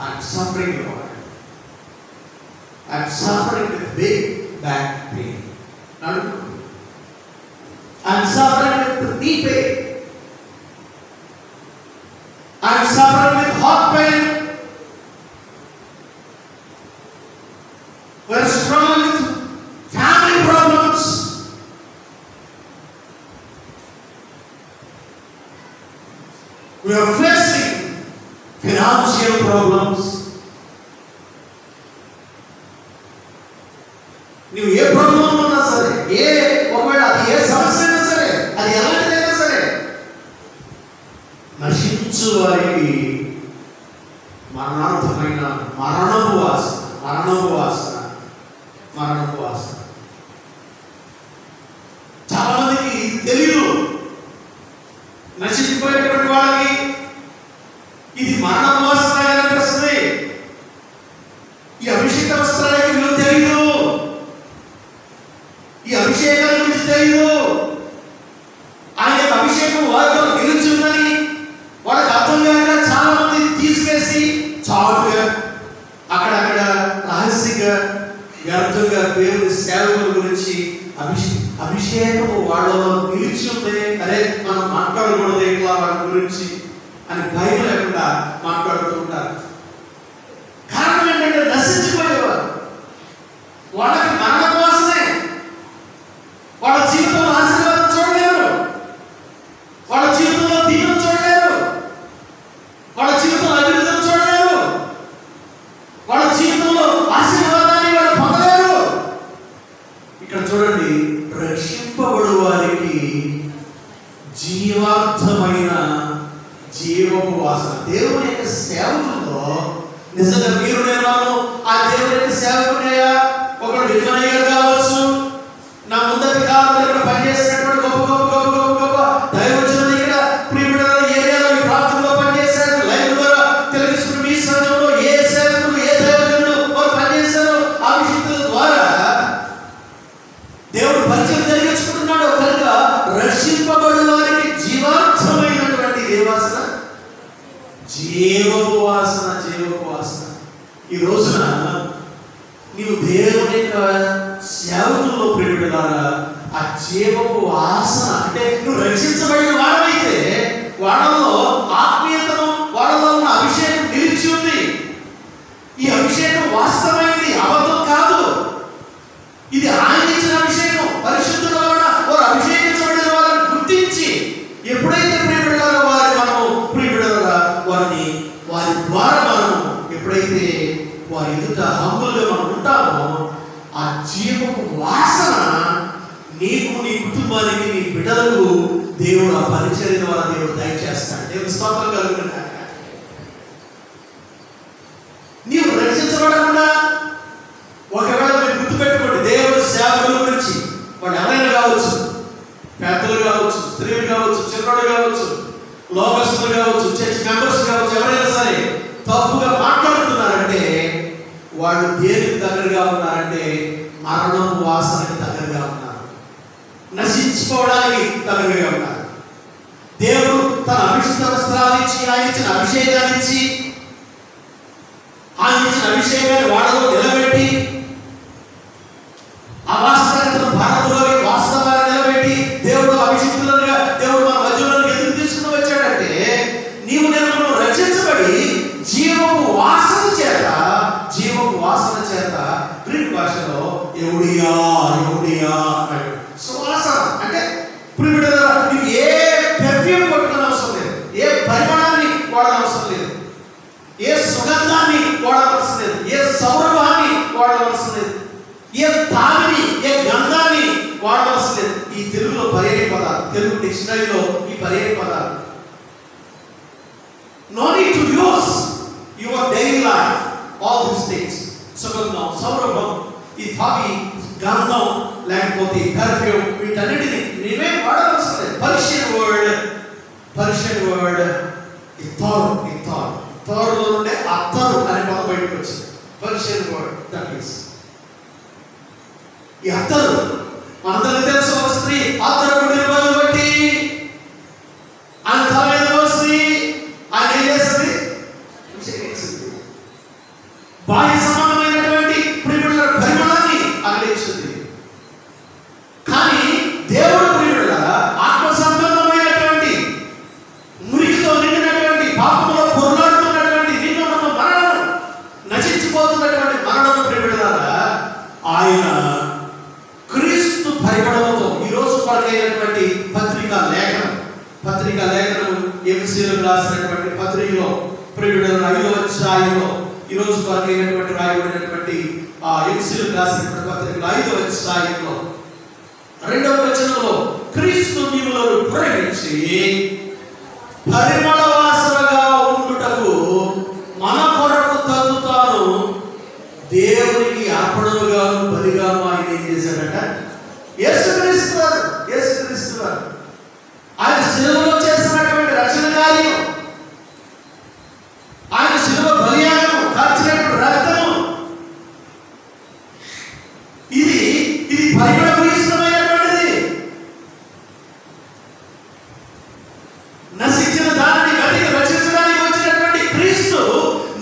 A: I'm suffering, Lord. I'm suffering with big back pain. I'm suffering with knee pain. I'm suffering with heart pain. We're struggling with family problems. We are facing financial problems. నువ్వు ఏ ప్రాబ్లం ఉన్నా సరే, ఒకవేళ అది ఏ సమస్య అయినా సరే, అది ఎలాంటిదైనా సరే, నశించు వారికి మరణార్థమైన మరణపు వాసన. చాలా మందికి తెలియదు. నశించిపోయేటువంటి వాళ్ళకి ఇది మరణపు వాసన అనిపిస్తుంది. ఈ అభిషేక వస్త్రాలకి విలువ తెలియదు. ఈ అభిషేకాల గురించి తెలియదు. ఆయన అభిషేకం వారిలో నిలుచుందని వాళ్ళకి అర్థం కాక చాలా మంది తీసివేసి చాటుగా అక్కడక్కడ రహస్యంగా వ్యర్థంగా దేవుని సేవకుల గురించి అభిషేకం వాళ్ళలో నిలిచి ఉంది. అరే మనం మాట్లాడకూడదు ఇట్లా వాళ్ళ గురించి అని భయం లేకుండా మాట్లాడుతూ ఉంటారు. కారణం ఏంటంటే నశించిపోయేవారు. వాళ్ళకి మరణం కోసమే. వాళ్ళ జీవితంలో ఆశీర్వాదం చూడలేరు, వాళ్ళ జీవితంలో దీవెన చూడలేరు, వాళ్ళ జీవితంలో అభివృద్ధిని చూడలేరు, వాళ్ళ జీవితంలో ఆశీర్వాదాన్ని వాళ్ళు పొందలేరు. ఇక్కడ చూడండి, రక్షింపబడు వారికి జీవార్థమైన జీవపు వాసన. దేవుని యొక్క సేవకుల్లో నిజంగా మీరు నేను ఆ దేవుని యొక్క సేవకునేయా, ఒకడు విజయనయ్య కావచ్చు, నా ముందటి కాలంలో ఇక్కడ పనిచేసినటువంటి గొప్ప గొప్ప గొప్ప గొప్ప గొప్ప దైవజనులు ఇక్కడ ప్రియుడ ఏరియాలో ఈ ప్రాంతంలో పనిచేశారు. లైవ్ ద్వారా తెలుగుస్తున్న మీ సంఘంలో ఏ సేవకులు ఏ దైవజనులు వారు పనిచేశారు, ఆ విషయాల ద్వారా దేవుడు పరిచయం జరిగించుకుంటున్నాడు. కనుక రక్షింపబడు వారికి జీవార్థమైనటువంటి దేవాసన, జీవపు వాసన, జీవపు వాసన. ఈ రోజున నీవు దేవుని యొక్క సేవకుల్లో ప్రియులారా ఆ జీవపు వాసన అంటే నువ్వు రక్షించబడిన వాడమైతే వాళ్ళలో ఆత్మీయతను, వాళ్ళలో ఉన్న అభిషేకం నిలిచి ఉంది. ఈ అభిషేకం వాస్తవమైంది, అబద్ధం కాదు. ఇది ఆయన ఇచ్చిన అభిషేకం. పరిశుద్ధుల వలన వారు అభిషేకించబడిన వారిని గుర్తించి ఎప్పుడైతే ప్రియబిడ్డలారా మనము ప్రియబిడ్డలారా వారి ద్వారా మనము ఎప్పుడైతే వారి ఎదుట హంబులుగా మనం ఉంటామో ఆ జీవపు వాసన నీకు, నీ కుటుంబానికి, నీ బిడ్డలకు దేవుడు ఆ పరిచర్య ద్వారా దేవుడు దయచేస్తాడు. దేవుడు స్తోత్రం కలుగును. నీవు రక్షించబడకుండా ఒకవేళ మీరు గుర్తుపెట్టుకోండి, దేవుడు సేవకుల గురించి వాడు ఎవరైనా కావచ్చు, పెద్దలు కావచ్చు, స్త్రీలు కావచ్చు, చిన్నోడు కావచ్చు, లోకస్తులు కావచ్చు, చర్చ్ మెంబర్స్ కావచ్చు, ఎవరైనా సరే తప్పుగా మాట్లాడుతున్నారంటే వాళ్ళు దేనికి దగ్గరగా ఉన్నారంటే మరణం వాసనకి దగ్గరగా ఉన్నారు, నశించుకోవడానికి దగ్గరగా ఉన్నారు. దేవుడు తన అభిషేక వస్త్రాలు ఇచ్చి, ఆయన ఇచ్చిన అభిషేకాన్ని ఇచ్చి, ఆయన ఇచ్చిన అభిషేకాన్ని వాళ్ళలో నిలబెట్టి ఆ వాస్తవికతను భారతలోని వాస్తవాన్ని నిలబెట్టి దేవుడు అభిషేకులుగా దేవుడు మన మధ్యలోకి ఎందుకు తీసుకుని వచ్చాడంటే నీవు నేను రక్షించబడి జీవపు వాసన చేత, జీవపు వాసన చేత గ్రీక్ భాషలో ఎవడియా ఎవడియా అంటాడు. సువాసన అంటే ప్రియుడిగా నీకు ఏ పెర్ఫ్యూమ్ కొట్టుకునే అవసరం లేదు, ఏ పరిమాణాన్ని వాడనవసరం లేదు, ఏ సుగంధాన్ని వాడవలసిన లేదు, ఏ సౌరభాన్ని వాడవలసిన లేదు, ఏ తాగిని ఏ గంధాన్ని వాడవలసిన లేదు. ఈ తెలుగులో పర్యాయ పదాలు, తెలుగు డిక్షనరీలో ఈ పర్యాయ పదాలు. No need to use your daily life all these things. సుగంధం, సౌరభం, ఈ తాగి, గంధం, లేకపోతే పెర్ఫ్యూమ్, వీటన్నిటిని నీవే వాడవలసిన లేదు. పర్షియన్ వర్డ్ ఇత్తారులో నుండే అత్తరు అనే పదం బయటకు వచ్చింది. పర్షియన్ వర్డ్ దట్ ఈస్ ఈ అత్తరు. మనందరికీ తెలుసు, ఒక స్త్రీ అత్తరు నిర్మలు బట్టి ఆయన తల మీద పోసి ఆయన ఏం చేస్తుంది, బాహ్య సమానమైనటువంటి ప్రియుల పరిమాణాన్ని అగలించింది. కానీ దేవుడు ప్రియుల ఆత్మ సంబంధమైనటువంటి మురికితో నిండినటువంటి పాపంలో పొరలాడుతున్నటువంటి నిన్ను నన్ను మరణం నశించిపోతున్నటువంటి మరణం ప్రియులారా ఆయన క్రీస్తు పరిమళంతో ఈరోజు కొరకైనటువంటి పత్రికా లేఖనం ఎఫెసీయులకు రాసినటువంటి పత్రికలో ప్రియుల 5వ అధ్యాయంలో ఈరోజు కొరకైనటువంటి రాయబడినటువంటి ఆ ఎఫెసీయులకు రాసినటువంటి పత్రికలో 5వ అధ్యాయంలో 2వ వచనంలో క్రీస్తు మిమ్ములను ప్రేమించి పరిమళ వాసనగా ఉండుటకు మన కొరకు తగ్గుతాను దేవునికి అర్పణలుగాను బలిగాను ఆయన ఏం చేశాడట, యేసుక్రీస్తు వారు ఆయన శిలువలో చేసినటువంటి రక్షణ కార్యం, ఆయన శిలువ బలియాగము, కార్చినటువంటి రక్తము, ఇది పరిమళ భూయిష్టమైనటువంటిది. నశించిన దానిని గట్టిగా రక్షించడానికి వచ్చినటువంటి క్రీస్తు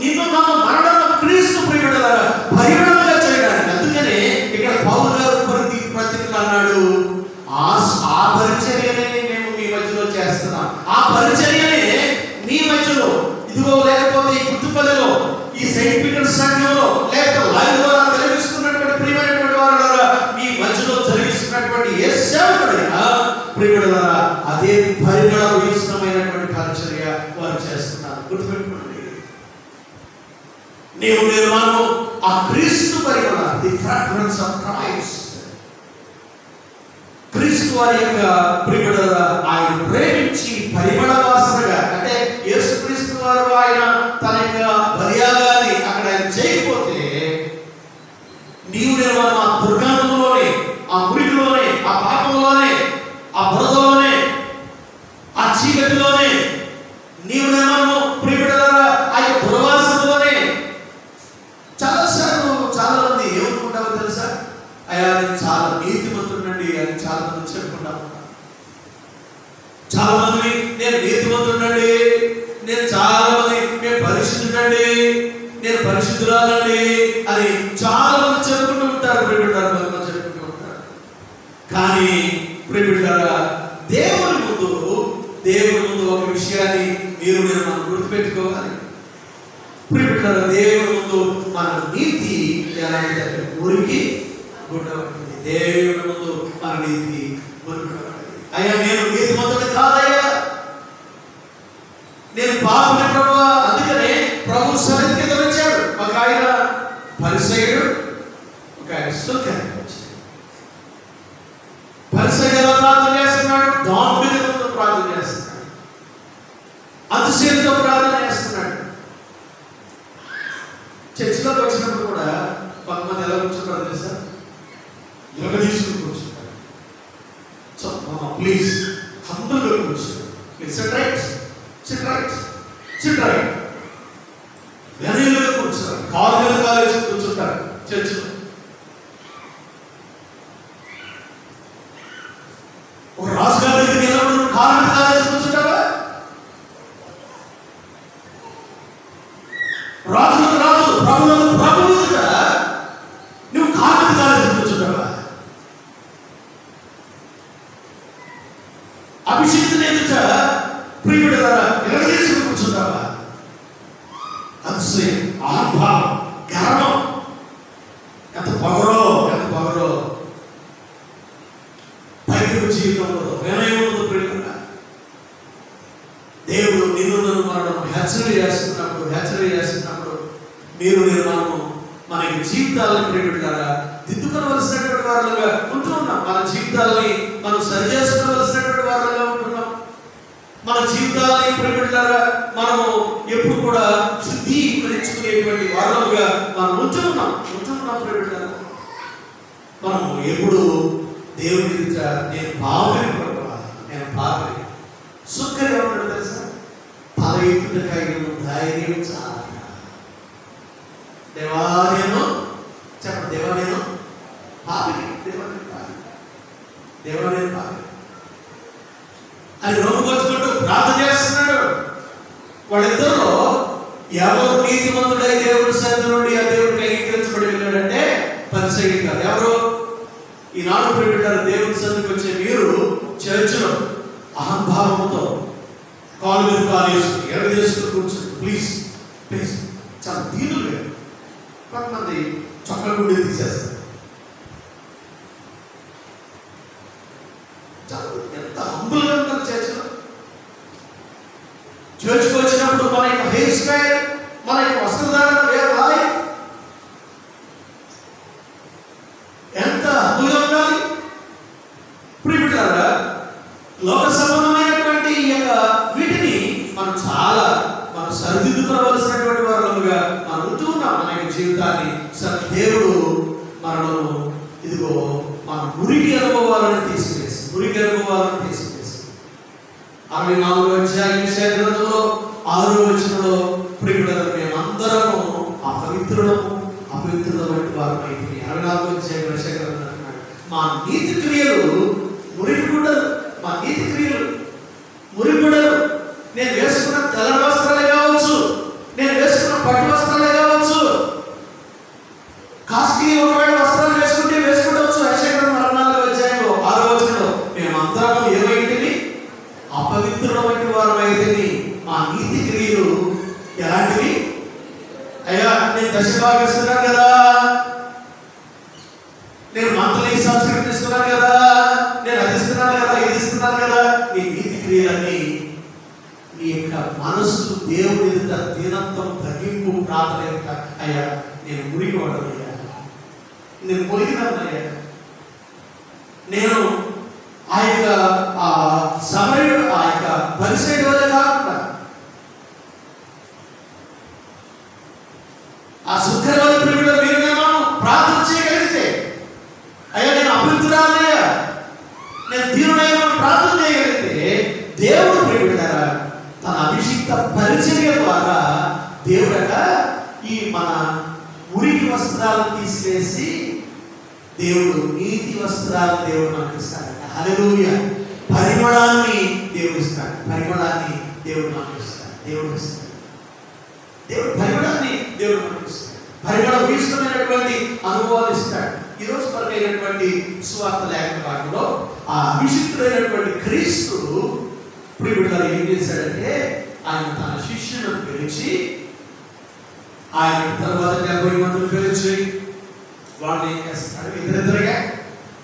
A: నిన్ను నన్ను మరణంలో క్రీస్తు ప్రియుడులారా పరిమళంగా చేయడానికి. అందుకనే ఇక్కడ పౌలు గారు కొరింథీ పత్రికలో అన్నాడు, ఈ సెయింట్ పీటర్ సంఘంలో లేక లైవ్ ద్వారా తెలియజేస్తున్నటువంటి ప్రియమైనటువంటి వారు మీ మధ్యలో జరిగిస్తున్నటువంటి ఏ సేవకుడైనా ప్రియమైనవారా అదే పరిమళ భూయిష్టమైనటువంటి పరిచర్య వారు చేస్తున్నారు. గుర్తుపెట్టుకోండి, నీవు నిర్మాణం ఆ క్రీస్తు పరిమళ, ది ఫ్రాగ్రెన్స్ ఆఫ్ క్రైస్ట్. క్రీస్తు వారి యొక్క ప్రియమైనవారా ఆయన ప్రేమించి పరిమళ వాసనగా, అంటే యేసుక్రీస్తు వారు ఆయన తన యొక్క బలియాగాన్ని అక్కడ ఆయన చేయకపోతే నీవు నిర్మాణం ఆ దుర్గంధంలోనే, ఆ మురికిలోనే, ఆ పాపంలోనే, ఆ బురదలోనే, ఆ చీకటిలోనే నీవు నిర్మాణము ప్రియమైనవారా ఆ యొక్క దుర్వాసనలోనే. చాలాసార్లు చాలా మంది ఏమనుకుంటారో తెలుసా, అయ్యా నేను చాలా నీతిమంతుడండి అని చాలా మంది చెప్పుకుంటా ఉంటాను. చాలా మంది నేను నీతిమంతుడండి, నేను చాలా మంది మేము పరిశుద్ధుడండి, నేను పరిశుద్ధురాలండి అని చాలా మంది చెప్పుకుంటూ ఉంటారు. ప్రియమైనవారా చెప్పుకుంటూ ఉంటారు. కానీ ప్రియమైనవారా దేవుని ముందు ఒక విషయాన్ని మీరు మనం గుర్తుపెట్టుకోవాలి. ప్రియమైనవారా దేవుని ముందు మన నీతి ఎలాంటిదంటే మురికి గుడ్డ వంటిది. దేవుని ముందు మన నీతి మురికి గుడ్డ వంటిది. అయ్యా నేను నీతిమంతుడు కాదయ్యా, నేను పాపిని ప్రభువా. అందుకనే ప్రభు సన్నిధికి కింద వచ్చాడు. ఒక ఆయన పరిసయ్యుడు, ఒక ఆయన సుఖానికి వచ్చాడు. పరిసయ్యుడు ప్రార్థన చేస్తున్నాడు, దాంభికతతో ప్రార్థన చేస్తున్నాడు, అతిశయంతో ప్రార్థన చేస్తున్నాడు. చర్చిలోకి వచ్చినప్పుడు కూడా కొంతమంది ఎలా కూర్చుంటారో తెలుసా, యోగ తీసుకుని కూర్చుంటారు. సో ప్లీజ్ హంబుల్గా కూర్చుంటారు. Please sit right, sit right, sit right. వెనీలుగా కూర్చుంటారు, కాలు మీద కాలు వేసి కూర్చుంటారు చర్చిలో. ఒక రాజుగారి దగ్గరికి వెళ్ళినప్పుడు కాలు మీద కాలు వేసి కూర్చుంటావా? రాజులకు రాజు, ప్రభువులకు ప్రభువు ఎదుట నువ్వు కాలు మీద కాలు వేసి కూర్చుంటావా? అభిషేక్తుని ఎదుట ప్రియమైనవారా ఎరగదీసుకుని కూర్చుంటావా? అతిశయం, అహంభావం, గర్వం, ఎంత పొగరో, ఎంత పొగరో. పైకి జీవితంలో వినయం ఉండదు. ప్రియమైనవారా దేవుడు నిన్ను మనం హెచ్చరిక చేస్తున్నప్పుడు మీరు నిర్మాణం మనకి జీవితాలను ప్రియమైనవారా దిద్దుకోవలసినటువంటి వారులుగా ఉంటూ ఉన్నాం. మన జీవితాలని మనం సరి చేసుకోవలసినటువంటి వారులుగా ఉంటున్నాం. మన జీవితాలని ప్రియమైనవారా మనము ఎప్పుడు కూడా శుద్ధీకరించుకునేటువంటి వారులుగా మనం ఉంటున్నాం ప్రియమైనవారా. మనము ఎప్పుడు దేవుని ఎదుట నేను పాపిని ప్రభువా, నేను పాపిని. సుక్కరి ఏమన్నాడు తెలుసా, తల ఎత్తుటకైన ధైర్యం చాలా. దేవా నేను చెప్పండి, దేవా నేను పాపిని, దేవా నేను పాపిని అని రొమ్ముకొచ్చుకుంటూ ప్రార్థన చేస్తున్నాడు. వాళ్ళిద్దరిలో ఎవరు నీతిమంతుడై దేవుడి సన్నిధి నుండి ఆ దేవుడికి అంగీకరించబడి వెళ్ళాడంటే పరిసయ్యుడు కాదు. ఎవరు ఈనాడు ప్రియమైనవారా దేవుడి సన్నిధికి వచ్చే మీరు చర్చలో అహంభావంతో కాలు మీద కాలు వేసుకుని ఎరగదేసుకుని కూర్చోండి. Please please. చాలా దీనులుగా కొంతమంది చొక్కల గుండె తీసేస్తారు. చాలా ఎంత హంబుల్గా ఉంటారు చర్చలో. చర్చ్కి వచ్చినప్పుడు మన యొక్క హెయిర్ స్టైల్, మన యొక్క వస్త్రధారణ, వేరే లైఫ్ ఎంత హంబుల్గా ఉండాలి. ప్రియమైనవారా లోక సంబంధమైనటువంటి ఈ యొక్క వీటిని మనం సరిదిద్దుకోవలసినటువంటి వారులుగా మనం ఉంటూ ఉన్నాం. మన యొక్క జీవితాన్ని దేవుడు మనను ఇదిగో మన మురికి అనుభవాలను తీసివేసి 64వ అధ్యాయం యెషయా గ్రంథంలో 6వ వచనంలో ప్రియమైనవారా మేమందరము అపవిత్రుల వంటి వారమైతిమి. 64వ అధ్యాయం యెషయా గ్రంథంలో అంటున్నాడు, మా నీతి క్రియలు మురికిగుడ్డలు, మా నీతి క్రియలు మురికిగుడ్డలు. నేను వేసుకున్న తెల్ల వస్త్రాలే కావచ్చు, నేను వేసుకున్న పట్టు వస్త్రాలే కావచ్చు, కాస్ట్లీ ఒకవేళ వస్త్రాలు వేసుకుంటవచ్చు. యెషయా గ్రంథం 64వ అధ్యాయంలో 6వ వచనంలో మేమందరము ఏమైంటిమి అపవిత్రుల వంటి వారమైతిమి. మా నీతి క్రియలు ఎలాంటివి అయ్యా? నేను దశభాగం ఇస్తున్నాను కదా, నేను మంత్లీ సంస్కృతి ఇస్తున్నాను కదా, నేను అది ఇస్తున్నాను కదా, ఇది ఇస్తున్నాను కదా, నీ నీతి క్రియలన్నీ నీ యొక్క మనసు దేవుడి ఎదుట దీనత్వం, తగ్గింపు, ప్రార్థన ఎదుట, అయ్యా నేను మురికి వాడనయ్యా, నేను మురిగినానయ్యా, నేను ఆ యొక్క సమరుడు, ఆ యొక్క పరిసైడు వల్ల కాకుండా ఆ శుక్రవారి ప్రియుడు మీరు నేను ప్రార్థన చేయగలిగితే, అయ్యా నేను అభివృద్ధిరాలయ్యా, నేను దీనుడైన ప్రార్థన చేయగలిగితే, దేవుడు ప్రియుడు కదా తన అభిషిక్త పరిచర్య ద్వారా దేవుడట ఈ మన మురికి వస్త్రాలను తీసివేసి దేవుడు నీతి వస్త్రాలను దేవుడు మనకి ఇస్తాడట. హల్లెలూయా. పరిమళాన్ని దేవుడు ఇస్తాడు, పరిమళాన్ని దేవుడు మనకి ఇస్తాడు, దేవుడు ఇస్తాడు, దేవుడు పరిమళాన్ని దేవుడు మనకి ఇస్తాడు, పరిమళ భూయిష్టమైనటువంటి అనుభవాలు ఇస్తాడు. ఈరోజు కొరకైనటువంటి సువార్త లేఖన భాగంలో ఆ అభిషిక్తుడైనటువంటి క్రీస్తు ప్రియుడు గారు ఏం చేశాడంటే, ఆయన తన శిష్యులను పిలిచి, ఆయన తర్వాత 70 మందిని పిలిచి వాళ్ళని ఏం చేస్తాడు, ఇద్దరిద్దరుగా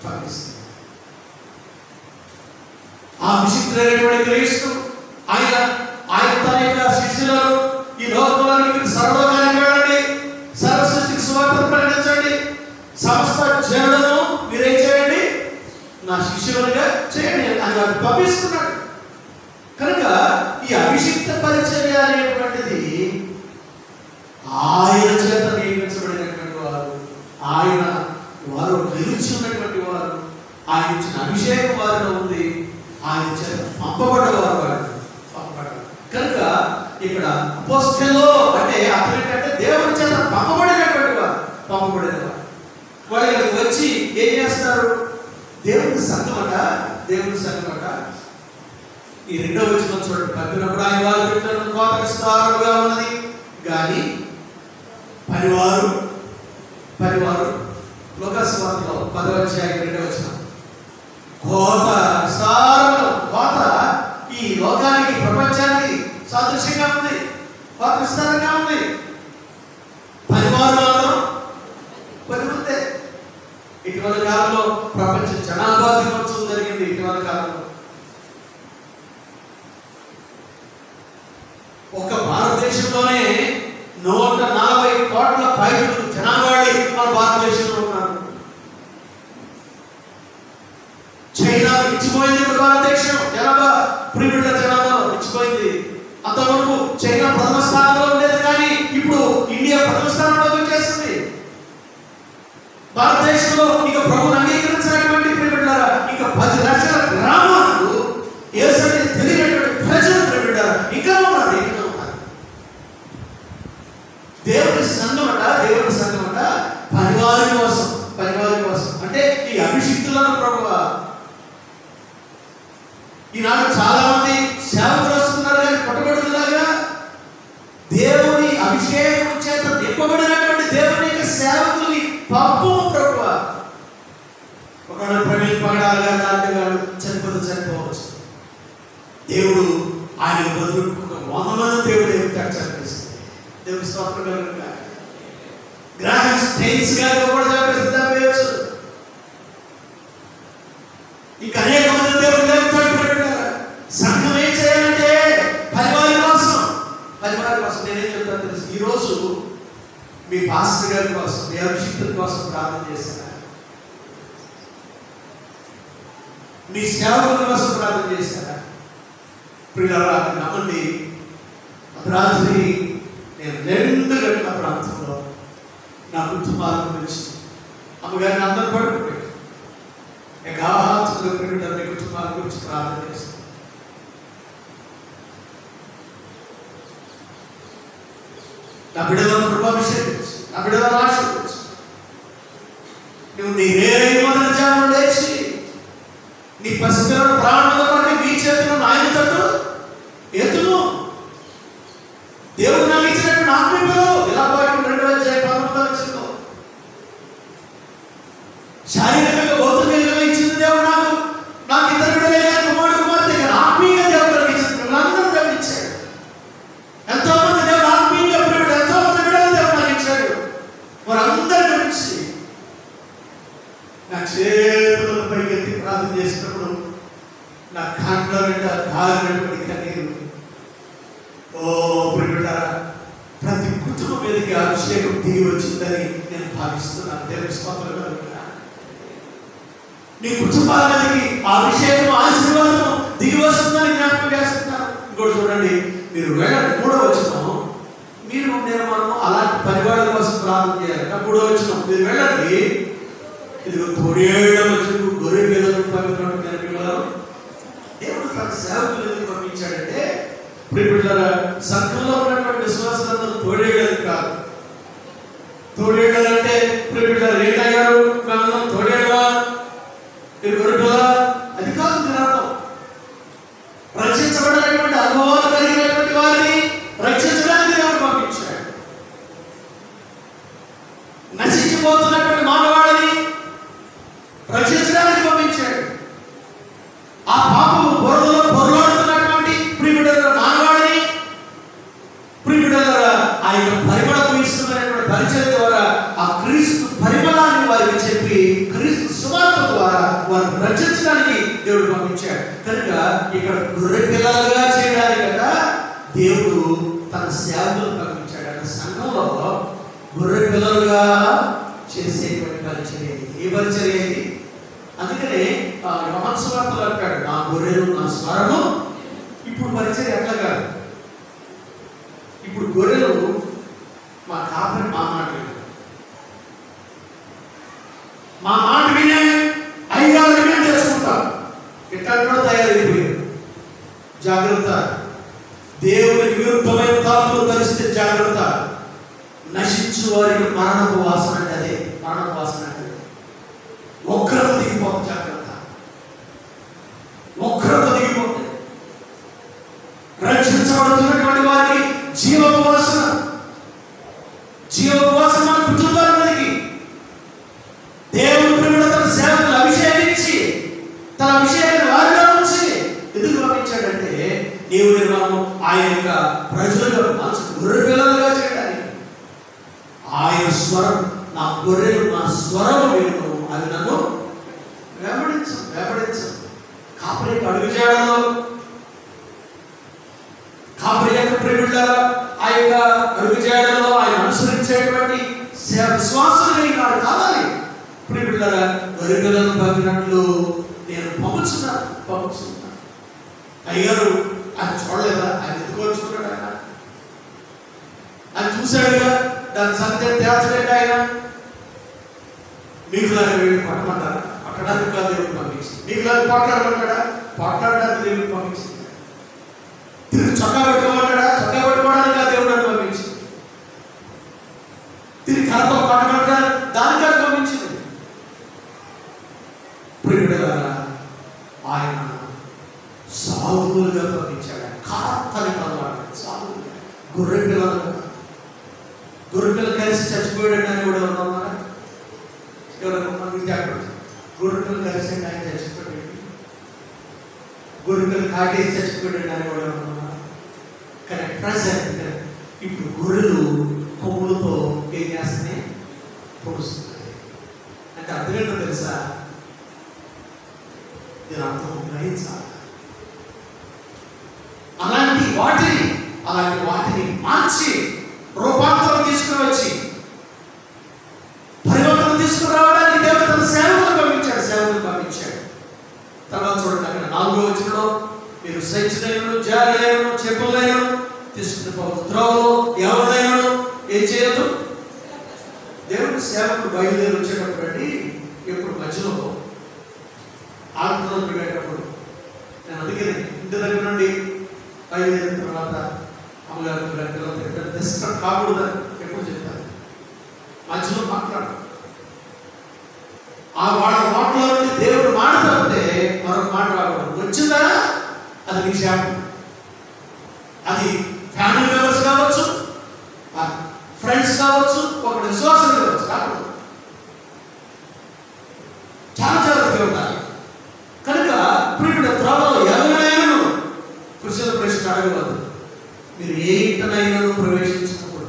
A: పంపిస్తాడు. ఆ అభిషిక్తుడైనటువంటి క్రీస్తు ఆయన తన యొక్క శిష్యులను ఈ లోకంలోకి మీరు సర్వలోకానికి వెళ్ళండి, సర్వసృష్టికి సువార్తను ప్రకటించండి, సమస్త జనులను మీరేం చేయండి, నా శిష్యులుగా చేయండి అని వారు పంపిస్తున్నాడు. కనుక ఈ అభిషిక్త పరిచర్య అనేటువంటిది ఆయన చేత నియమించబడినటువంటి వారు, వారు నిలిచి ఉన్నటువంటి వారు, ఆయన ఇచ్చిన అభిషేకం వారిలో ఉంది, ఆయన చేత పంపబడ్డవారు వారు పంపబడ్డారు. కనుక ఇక్కడ అపోస్తలులు అంటే అతను ఏంటంటే దేవుని చేత పంపబడినటువంటి వారు, పంపబడినవారు. వాళ్ళు ఇక్కడికి వచ్చి ఏం చేస్తారు, దేవుని సంఘమట, దేవుని సంఘమట. ఈ 2వ వచనం చూడండి, పంపినప్పుడు ఆయన వారి బిడ్డలను కోత విస్తారముగా ఉన్నది, కానీ పనివారు లూకాసు వార్తలో 10వ అధ్యాయం 2వ వచనం, కోత విస్తారముగా, కోత ఈ లోకానికి ప్రపంచానికి సాదృశ్యంగా ఉంది, కోత విస్తారంగా ఉంది, పనివారు మాత్రం కొద్దిమందే. ఇటీవల కాలంలో ప్రపంచ జనాభా దినోత్సవం జరిగింది. ఇటీవల కాలంలో ఒక భారతదేశంలోనే 140 కోట్ల పైచులు జనాభా మన భారతదేశంలో ఉన్నారు. చైనా ఇచ్చిపోయింది, భారతదేశం జనాభా ప్రియుల జనాభా ఇచ్చిపోయింది. అంతవరకు చైనా ప్రథమ స్థానంలో ఉండేది, కానీ ఇప్పుడు ఇండియా ప్రథమ స్థానంలోకి వచ్చేసింది. భారతదేశంలో ఇక ప్రభువుని అంగీకరించినటువంటి ప్రియులారా ఇక 10 లక్షల గ్రామాలకు యేసుని తెలియనటువంటి ప్రజలు ప్రియులారా ఇంకా ఉన్నారు. దేవుని సంఘమట పనివారి కోసం అంటే ఈ అభిషిక్తులను ప్రభువా. ఈనాడు చాలా మంది సేవకులు వస్తున్నారు, కానీ పుట్టగొడుగులాగా దేవుని అభిషేకం చేత నింపబడినటువంటి దేవుని యొక్క సేవకుల్ని పంపము ప్రభువా. ఒకవేళ ప్రవీణ్ పాడాలి గారు చనిపోవచ్చు, దేవుడు ఆయన బదులు 100 మంది దేవుడు ఏమిటాడు చనిపిస్తుంది. దేవుని స్తోత్రం కలుగును గాక. గ్రాహం స్టెయిన్స్ గారు కూడా చంపేయచ్చు. ఇంకా అనేక మంది దేవుడు లేవుతాడు. సంఘం ఏం చేయాలంటే పరివారి కోసం నేనేం చెప్తాను తెలుసు, ఈరోజు మీ పాస్టర్ గారి కోసం, మీ అభిషిక్తుల కోసం ప్రార్థన చేశారా? మీ సేవకుల కోసం ప్రార్థన చేశారా? ప్రియులారా నమ్మండి, రాత్రి నేను 2 గంటల ప్రాంతంలో నా కుటుంబాల గురించి అమ్మగారిని అందరూ పడుకుంటాడు, ఏకాంతంగా ప్రియుడు మీ కుటుంబాల గురించి ప్రార్థన చేస్తాను. నా బిడ్డలను కృపాభిషేకించు, నా బిడ్డలను ఆశీర్వదించు. నువ్వు నీవే మొదటి జామున లేచి నీ పసిపిల్లల ప్రాణముల కొరకు మీ చేతులను ఆయన తట్టు ఎత్తును. దేవుడు నాకు ఇచ్చినట్టు నాకు పిల్లలు ఇలా 2వ అధ్యాయం 11వ వచనంలో శారీరకంగా భౌతికంగా ఇచ్చింది దేవుడు నాకు 2 బిడ్డలే కాదు, కుమారుడు కుమార్తె కాదు, ఆత్మీయంగా దేవుడు నాకు ఇచ్చింది. పిల్లలందరూ దేవుడు ఇచ్చాడు. ఎంతో మంది దేవుడు ఆత్మీయంగా పిల్లలు, ఎంతో మంది బిడ్డలు దేవుడు నాకు ఇచ్చాడు. చేతులను పైకెత్తి ప్రార్థన చేసినప్పుడు నా కంట్లో వెంట కారినటువంటి కన్నీరు. ఓ ప్రియులారా, ప్రతి కుటుంబం మీదకి అభిషేకం దిగి వచ్చిందని నేను భావిస్తున్నాను. దేవుని స్తోత్రం కలుగునా. నీ కుటుంబాల మీదకి ఆ అభిషేకం ఆశీర్వాదం దిగి వస్తుందని జ్ఞాపకం చేస్తున్నాను. ఇంకోటి చూడండి, మీరు వెళ్ళండి. 3వ వచనం, మనము అలాంటి పరివారాల కోసం ప్రార్థన చేయాలి. 3వ వచనం, మీరు వెళ్ళండి, ఇదిగో తోడేళ్ల మధ్యకు గొర్రె పిల్లలను పవిత్రమైన పిల్లలు దేవుడు తన సేవకులు ఎందుకు పంపించాడంటే, ఇప్పుడు పిల్లల సంఘంలో ఉన్నటువంటి విశ్వాసాలందరూ తోడేళ్ళని కాదు. తోడేళ్ళంటే ఇప్పుడు పిల్లలు ఏంటయ్యారు, మేమందరం తోడేళ్ళవా, మీరు గొర్రెపిల్ల, అది కాదు జ్ఞాపకం. రక్షించబడినటువంటి అనుభవాలు కలిగినటువంటి వారిని రక్షించడానికి దేవుడు పంపించాడు. నశించిపోతున్నటువంటి మానవాడిని రక్షించడానికి పంపించాడు. ఆ పాపము బురదలో పొరలాడుతున్నటువంటి ప్రియుడల మానవాడిని ఆయన పరిమళం ఇస్తున్నటువంటి పరిచయం ద్వారా ఆ క్రీస్తు పరిమళాన్ని వారికి చెప్పి క్రీస్తు సువార్త ద్వారా వారిని రక్షించడానికి దేవుడు పంపించాడు. కనుక ఇక్కడ గొర్రె పిల్లలుగా చేయడానికి కదా దేవుడు తన సేవకులను పంపించాడు. అంటే సంఘంలో గొర్రె పిల్లలుగా చేసేటువంటి పరిచర్య ఇది. ఏ పరిచర్య ఇది? అందుకనే యోహాను సువార్తలో అంటాడు, నా గొర్రెలు నా స్వరము. ఇప్పుడు పరిచర్య ఎట్లా కాదు. ఇప్పుడు గొర్రెలు మా కాపరి మా మాట వినే 5-6 నిమిషాలు తెచ్చుకుంటాం. ఇట్లా కూడా తయారైపోయారు. జాగ్రత్త, దేవునికి విరుద్ధమైన తాపులు ధరిస్తే జాగ్రత్త. నశించు వారికి మరణపు వాసన అంటే అదే. మరణపు వాసన అంటే ఒక్కరత దిగిపోతుంది. జాగ్రత్త, ఒక్కరత దిగిపోతుంది. రక్షించబడుతున్నటువంటి వారికి జీవపు వాసన, జీవపు వాసన మన కుటుంబాల మీదకి దేవుడు ప్రియుడు తన సేవకులు అభిషేకించి తన అభిషేకాన్ని వారిలో నుంచి ఎందుకు పంపించాడంటే, దేవుడి మనం ఆయన యొక్క ప్రజలుగా మనసు గొర్రె పిల్లలుగా చేయడానికి. ఆయన స్వరం, నా గొర్రెలు నా స్వరం విను, అది నన్ను వెంబడించు. కాపరి అడుగు చేయడంలో కాపరి యొక్క ప్రియులారా ఆ యొక్క అడుగు చేయడంలో ఆయన అనుసరించేటువంటి విశ్వాసం కావాలి. ప్రియులారా, గొర్రె పిల్లలను పంపినట్లు నేను పంపుతున్నాను. అయ్యారు ఆయన చూడలేదా? ఆయన ఎదుర్కొచ్చుకున్నాడు. ఆయన చూశాడుగా, దాని సంగతి తేల్చలేక ఆయన మీకులాగా వెళ్ళి పట్టమంటారా? పట్టడానికి కాదు దేవుడు పంపించింది. మీకులాగా పోట్లాడమంటాడా? పోట్లాడడానికి దేవుడు పంపించింది. తిరిగి చొక్కా పెట్టుకోమంటాడా? చొక్కా పెట్టుకోవడానికి కాదు దేవుడు అని పంపించింది. తిరిగి కరతో పట్టమంటాడా? దానికి కాదు పంపించింది. ప్రియులారా, ఆయన సాధువులుగా పంపించాడు. కాతని పదవాడు సాధువులుగా, గొర్రె పిల్లలుగా. గొర్రె పిల్లలు కలిసి చచ్చిపోయాడు అని కూడా ఉన్నారా? ఎవరైనా జాగ్రత్త. గొర్రె పిల్లలు కలిసి ఆయన చచ్చిపోయాడు, గొర్రె పిల్లలు కాటేసి చచ్చిపోయాడు అని కూడా ఉన్నారా? కానీ ప్రజెంట్ ఇప్పుడు గొర్రెలు కొమ్ములతో ఏం చేస్తున్నాయి? పొడుస్తున్నాయి. అంటే అర్థం ఏంటో తెలుసా? దీని అర్థం గ్రహించాలి. అలాంటి వాటిని మార్చి రూపాంతరం తీసుకుని వచ్చి పరివర్తన తీసుకురావడానికి దేవుడు తన సేవకులను పంపించాడు. తర్వాత చూడండి, అక్కడ 4వ వచనంలో, మీరు సంచులైనను జారులైనను చెప్పులైనను తీసుకుని పోవద్దు, త్రోవలో ఎవరినైనా ఏం చేయొద్దు. దేవుడి సేవకుడు బయలుదేరి వచ్చేటప్పుడు అండి, ఎప్పుడు మధ్యలో ఆత్మలో వెళ్ళేటప్పుడు నేను అందుకని ఇంటి దగ్గర నుండి బయలుదేరిన తర్వాత అమ్మగారు డిస్టర్బ్ కాకూడదని ఎప్పుడు చెప్తాను. మధ్యలో మాట్లాడు. ఆ వాళ్ళ మాటలో నుండి దేవుడు మాట్లాడితే మరొక మాట రాకూడదు. వచ్చిందా అది నీ శాపం. అది ఫ్యామిలీ మెంబర్స్ కావచ్చు, ఫ్రెండ్స్ కావచ్చు, ఒక విశ్వాసం కావచ్చు, రాకూడదు. చాలా జాగ్రత్తగా ఉండాలి. కనుక ప్రియుడు త్రోవలో ఎవరైనా పురుషుల ప్రశ్న అడగవద్దు. మీరు ఏ ఇంటనైనా ప్రవేశించినప్పుడు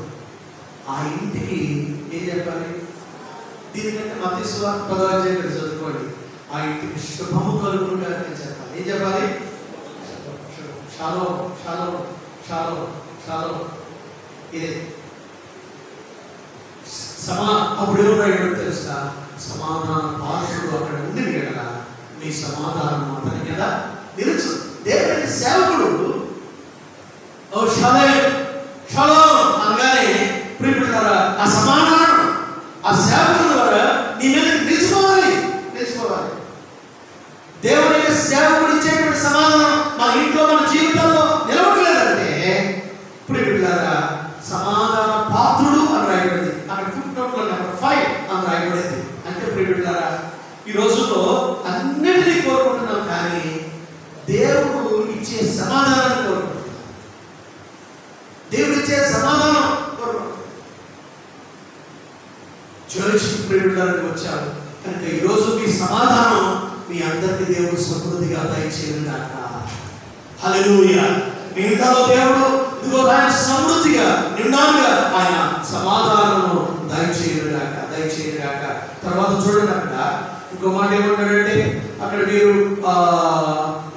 A: ఆ ఇంటికి ఏం చెప్పాలి? దీనికంటే మత్తయి సువార్త 10వ అధ్యాయం చదువుకోండి. ఆ ఇంటికి శుభము కలుగునుగా అని చెప్పాలి. ఏం చెప్పాలి? Shalom shalom shalom shalom. ఇదే అప్పుడు ఎవరు తెలుసా? సమాధాన పాత్రుడు అక్కడ ఉండి కదా మీ సమాధానం అతని మీద నిలుచు. దేవుని సేవకుడు ఓ షాలోమ్ షాలోమ్ అనగానే ప్రియమైన ఆ సమాధానం ఆ సేవకుడు ద్వారా నీ మీద నిలుచుకోవాలి. దేవుని యొక్క సేవకుడు ఇచ్చేటువంటి సమాధానం మన ఇంట్లో మన జీవితంలో నిలవట్లేదంటే ప్రియమైన సమాధాన పాత్రుడు అని రాయబడింది. అక్కడ ఫుట్నోట్లో నెంబర్ 5 అని రాయబడింది. అంటే ప్రియమైన ఈ రోజుల్లో అన్నిటినీ కోరుకుంటున్నాం, కానీ దేవుడు ఇచ్చే సమాధానాన్ని కోరుకుంటున్నాం. దేవుడు ఇచ్చే సమాధానం కోరుకుంటున్నాం. చర్చ్ ప్రియడానికి వచ్చారు కనుక ఈరోజు మీ సమాధానం మీ అందరికీ దేవుడు సమృద్ధిగా దయచేయనుగాక. హల్లెలూయా. మీ ఇంట్లో దేవుడు ఇదిగో ఆయన సమృద్ధిగా నిండాలుగా ఆయన సమాధానము దయచేయనుగాక. తర్వాత చూడండి, అక్కడ ఇంకో మాట ఏమంటాడంటే, అక్కడ మీరు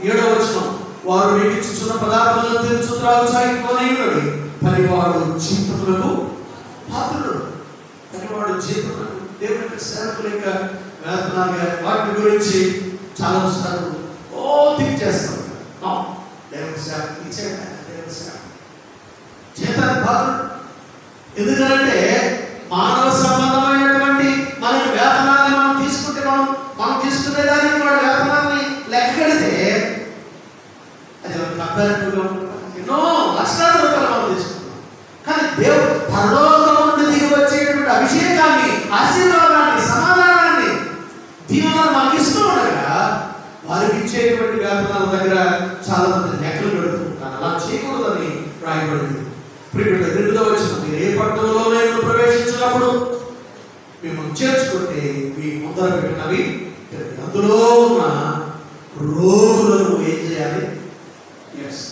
A: 7వ వచనం, వారు మీకు ఇచ్చుచున్న పదార్థాలను తెలుసు త్రాగుచాయిపోనేయుడు పనివాడు చింతకులకు పాత్రుడు. పనివాడు చింతకులకు దేవుని యొక్క సేవకుల యొక్క వేతనాలు కానీ వాటి గురించి చాలా సార్లు థింక్ చేస్తాం. దేవుని సేవ ఇచ్చాడు, దేవుని సేవ చేతాన్ని పాత్రుడు. ఎందుకంటే మానవ సంబంధమైనటువంటి మనకి వేతనాన్ని మనం తీసుకుంటే మనం తీసుకునేదానికి వాడి వేతనాన్ని లెక్కడితే అది మనకు అభ్యర్థుగా ఎన్నో లక్షలాది రూపాయలు మనం తీసుకుంటాం. కానీ దేవుడు పరలోకం నుండి దిగి వచ్చేటువంటి అభిషేకాన్ని, ఆశీర్వాదాన్ని, సమాధానాన్ని, దీవెనలను మనకి ఇస్తూ ఉండగా వారికి ఇచ్చేటువంటి వేతనాల దగ్గర చాలా మంది లెక్కలు పెడుతుంటారు. అలా చేయకూడదని రాయబడింది. ప్రియుడు 8వ వచనం, మీరు ఏ పట్టణంలో నేను ప్రవేశించినప్పుడు మిమ్మల్ని చేర్చుకుంటే మీ ముందర పెట్టినవి అందులో ఉన్న రోగులను ఏం చేయాలి?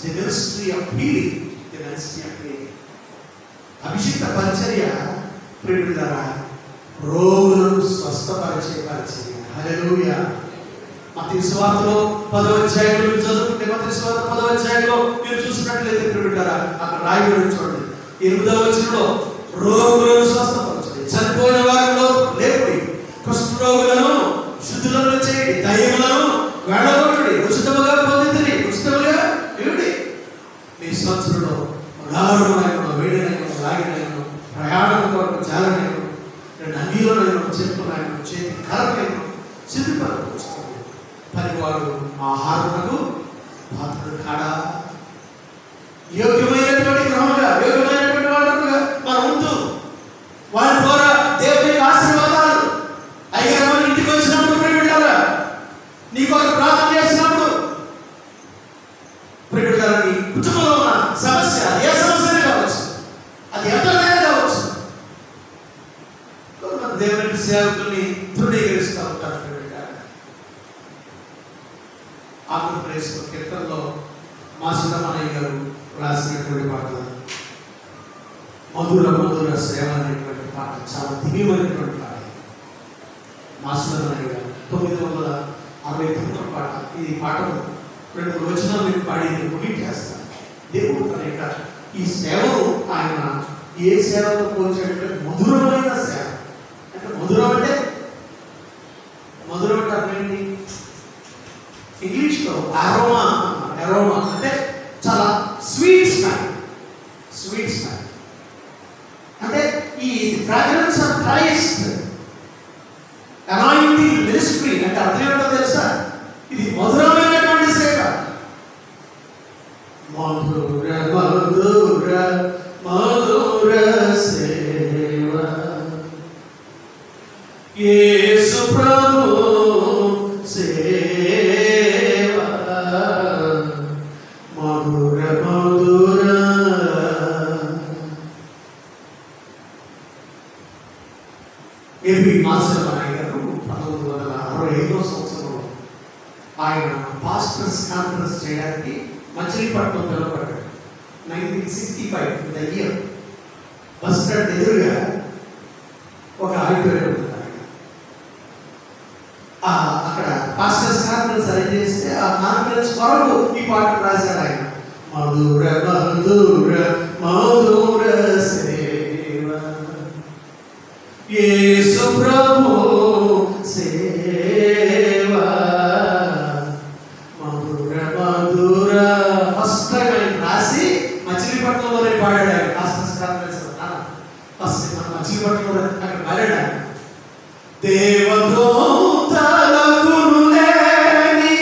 A: The ministry of healing. అభిషేక పరిచర్య ప్రియుడు ద్వారా రోగులను స్వస్థపరిచే పరిచర్య. హల్లెలూయా. మత్తయి సువార్తలో 10వ అధ్యాయంలో మీరు చదువుకుంటే, మత్తయి సువార్త 10వ అధ్యాయంలో మీరు చూసినట్లయితే ప్రియులారా అక్కడ రాయబడి చూడండి 8వ వచనంలో రోగులను స్వస్థపరచండి, చనిపోయిన వారిలో లేపుడి, కుష్ఠరోగులను శుద్ధులను చేయండి, దయ్యములను వెళ్ళగొట్టుడి, ఉచితముగా పొందితిరి, ఉచితముగా ఇవ్వండి. మీ సంవత్సరంలో ఉదాహరణమైన వేడినైనా రాగినైనా ప్రయాణం కొరకు జాలనైనా నదిలోనైనా చెప్పునైనా చేతి కరనైనా సిద్ధిపరచుకోండి. పనివాడు ఆహారమునకు పాత్రుడు కాడా? యోగ్యమైనటువంటి గ్రహముగా, యోగ్యమైనటువంటి వాడుగా మన ముందు వారి ద్వారా దేవుని ఆశీర్వాదాలు. అయ్యారు మన ఇంటికి వచ్చినప్పుడు ప్రియులారా, నీకు ఒక ప్రార్థన చేసినప్పుడు ప్రియులారా, నీ కుటుంబంలో ఉన్న సమస్య ఏ సమస్యనే కావచ్చు, అది ఎంతైనా కావచ్చు, దేవుని సేవకుల్ని తృణీకరిస్తూ ఉంటారు. ఆంధ్రప్రదేశ్లో కీర్తనలో మాసిదమనయ్య గారు రాసినటువంటి పాట మధుర మధుర సేవ అనేటువంటి పాట చాలా దివ్యమైనటువంటి పాట. మాసిదమనయ్య గారు 969 పాట. ఈ పాటను 2-3 వచనాలు నేను పాడి ముగించేస్తాను. దేవుడు తన యొక్క ఈ సేవను ఆయన ఏ సేవతో పోల్చాడంటే మధురమైన సేవ. అంటే మధురం అంటే అర్థమేంటి? ఇంగ్లీష్లో అరోమా అంటే చాలా స్వీట్ స్మైల్. అంటే ఈ fragrance of Christ anointing ministry అంటే అర్థం ఏంటో తెలుసా? ఇది మధురమైనటువంటి సేవ. మధుర మధుర మధుర సేవ యేసు ప్రభు సేవ మధుర మధుర. ఏబి మాసిదమనయ్య గారు 1965వ సంవత్సరంలో ఆయన పాస్టర్స్ కాన్ఫరెన్స్ చేయడానికి మచిలీపట్నం పిలువబడ్డాడు. 1965 ద ఇయర్ బస్ స్టాండ్ ఎదురుగా ఒక ఆడిటోరియం ఉంది. కొరకు ఈ పాట రాశాడు ఆయన. మధుర మధుర మధుర సేవ యేసు ప్రభు సేవ మధుర మధుర. ఫస్ట్ టైం ఆయన రాసి మచిలీపట్నంలోనే పాడాడు ఆయన. ఫస్ట్ మచిలీపట్నంలో అక్కడ పాడాడు ఆయన. దేవదూతలకును లేని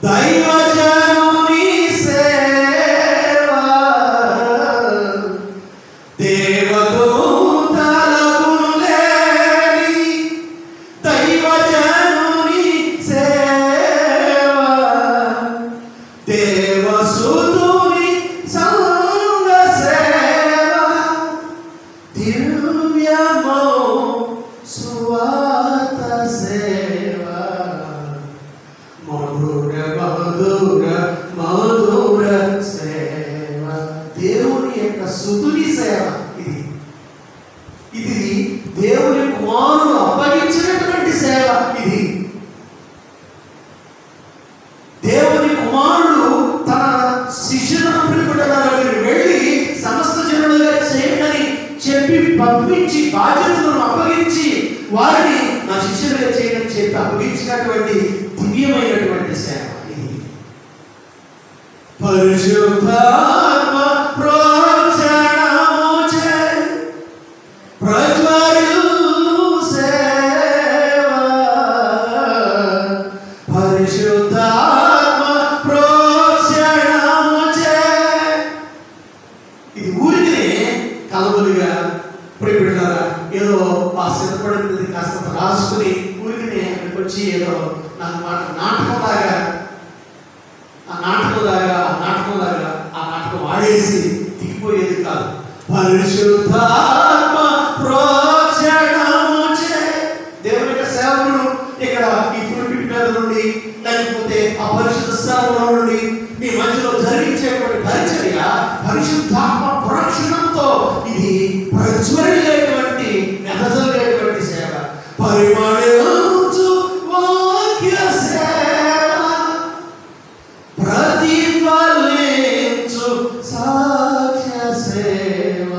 A: దైవజనుని సేవ, దేవదూతలకును లేని దైవజనుని సేవ, దేవసుతుని సంగ సేవ, దివ్యమో సువాత సేవ, మధుర మధుర మధుర సేవ. దేవుని యొక్క సుతుని సేవ ఇది. ఇది దేవుని కుమారుడు అప్పగించినటువంటి సేవ. ఇది దేవుని కుమారుడు తన శిష్యులను పిలుపుటకు వెళ్ళి సమస్త జనులుగా చేయమని చెప్పి పంపించి బాధ్యతలను అప్పగించి వారిని నా శిష్యులుగా చేయమని చెప్పి అప్పగించినటువంటి దివ్యమైనటువంటి సేవ ఇది. పరిశుద్ధాత్మ ప్రోక్షణముచే ప్రజ్వరిల్లు సేవ, పరిశుద్ధాత్మ ప్రోక్షణముచే. ఇది ఊరికినే కలబులుగా ప్రియపడ్డారా ఏదో ఆ సిద్ధపడింది కాస్త రాసుకుని ఊరికి అక్కడికి వచ్చి ఏదో నాకు నాటకంలాగా ఆ నాటకం ఆడేసి దిగిపోయేది కాదు. పరిశుద్ధాత్మ ప్రోక్షణముచే. దేవుని యొక్క సేవకుడు ఇక్కడ ఈ పులిపిటి మీద నుండి లేకపోతే ఆ పరిశుద్ధ స్థలంలో నుండి మీ మధ్యలో జరిగించేటువంటి పరిచర్య పరిశుద్ధాత్మ ప్రోక్షణంతో ఇది ప్రజ్వరిల్లేటువంటి వెదజల్లేటువంటి సేవ. పరిమళించు వాక్య సేవ, ప్రతిఫలించు సాక్ష్య సేవ,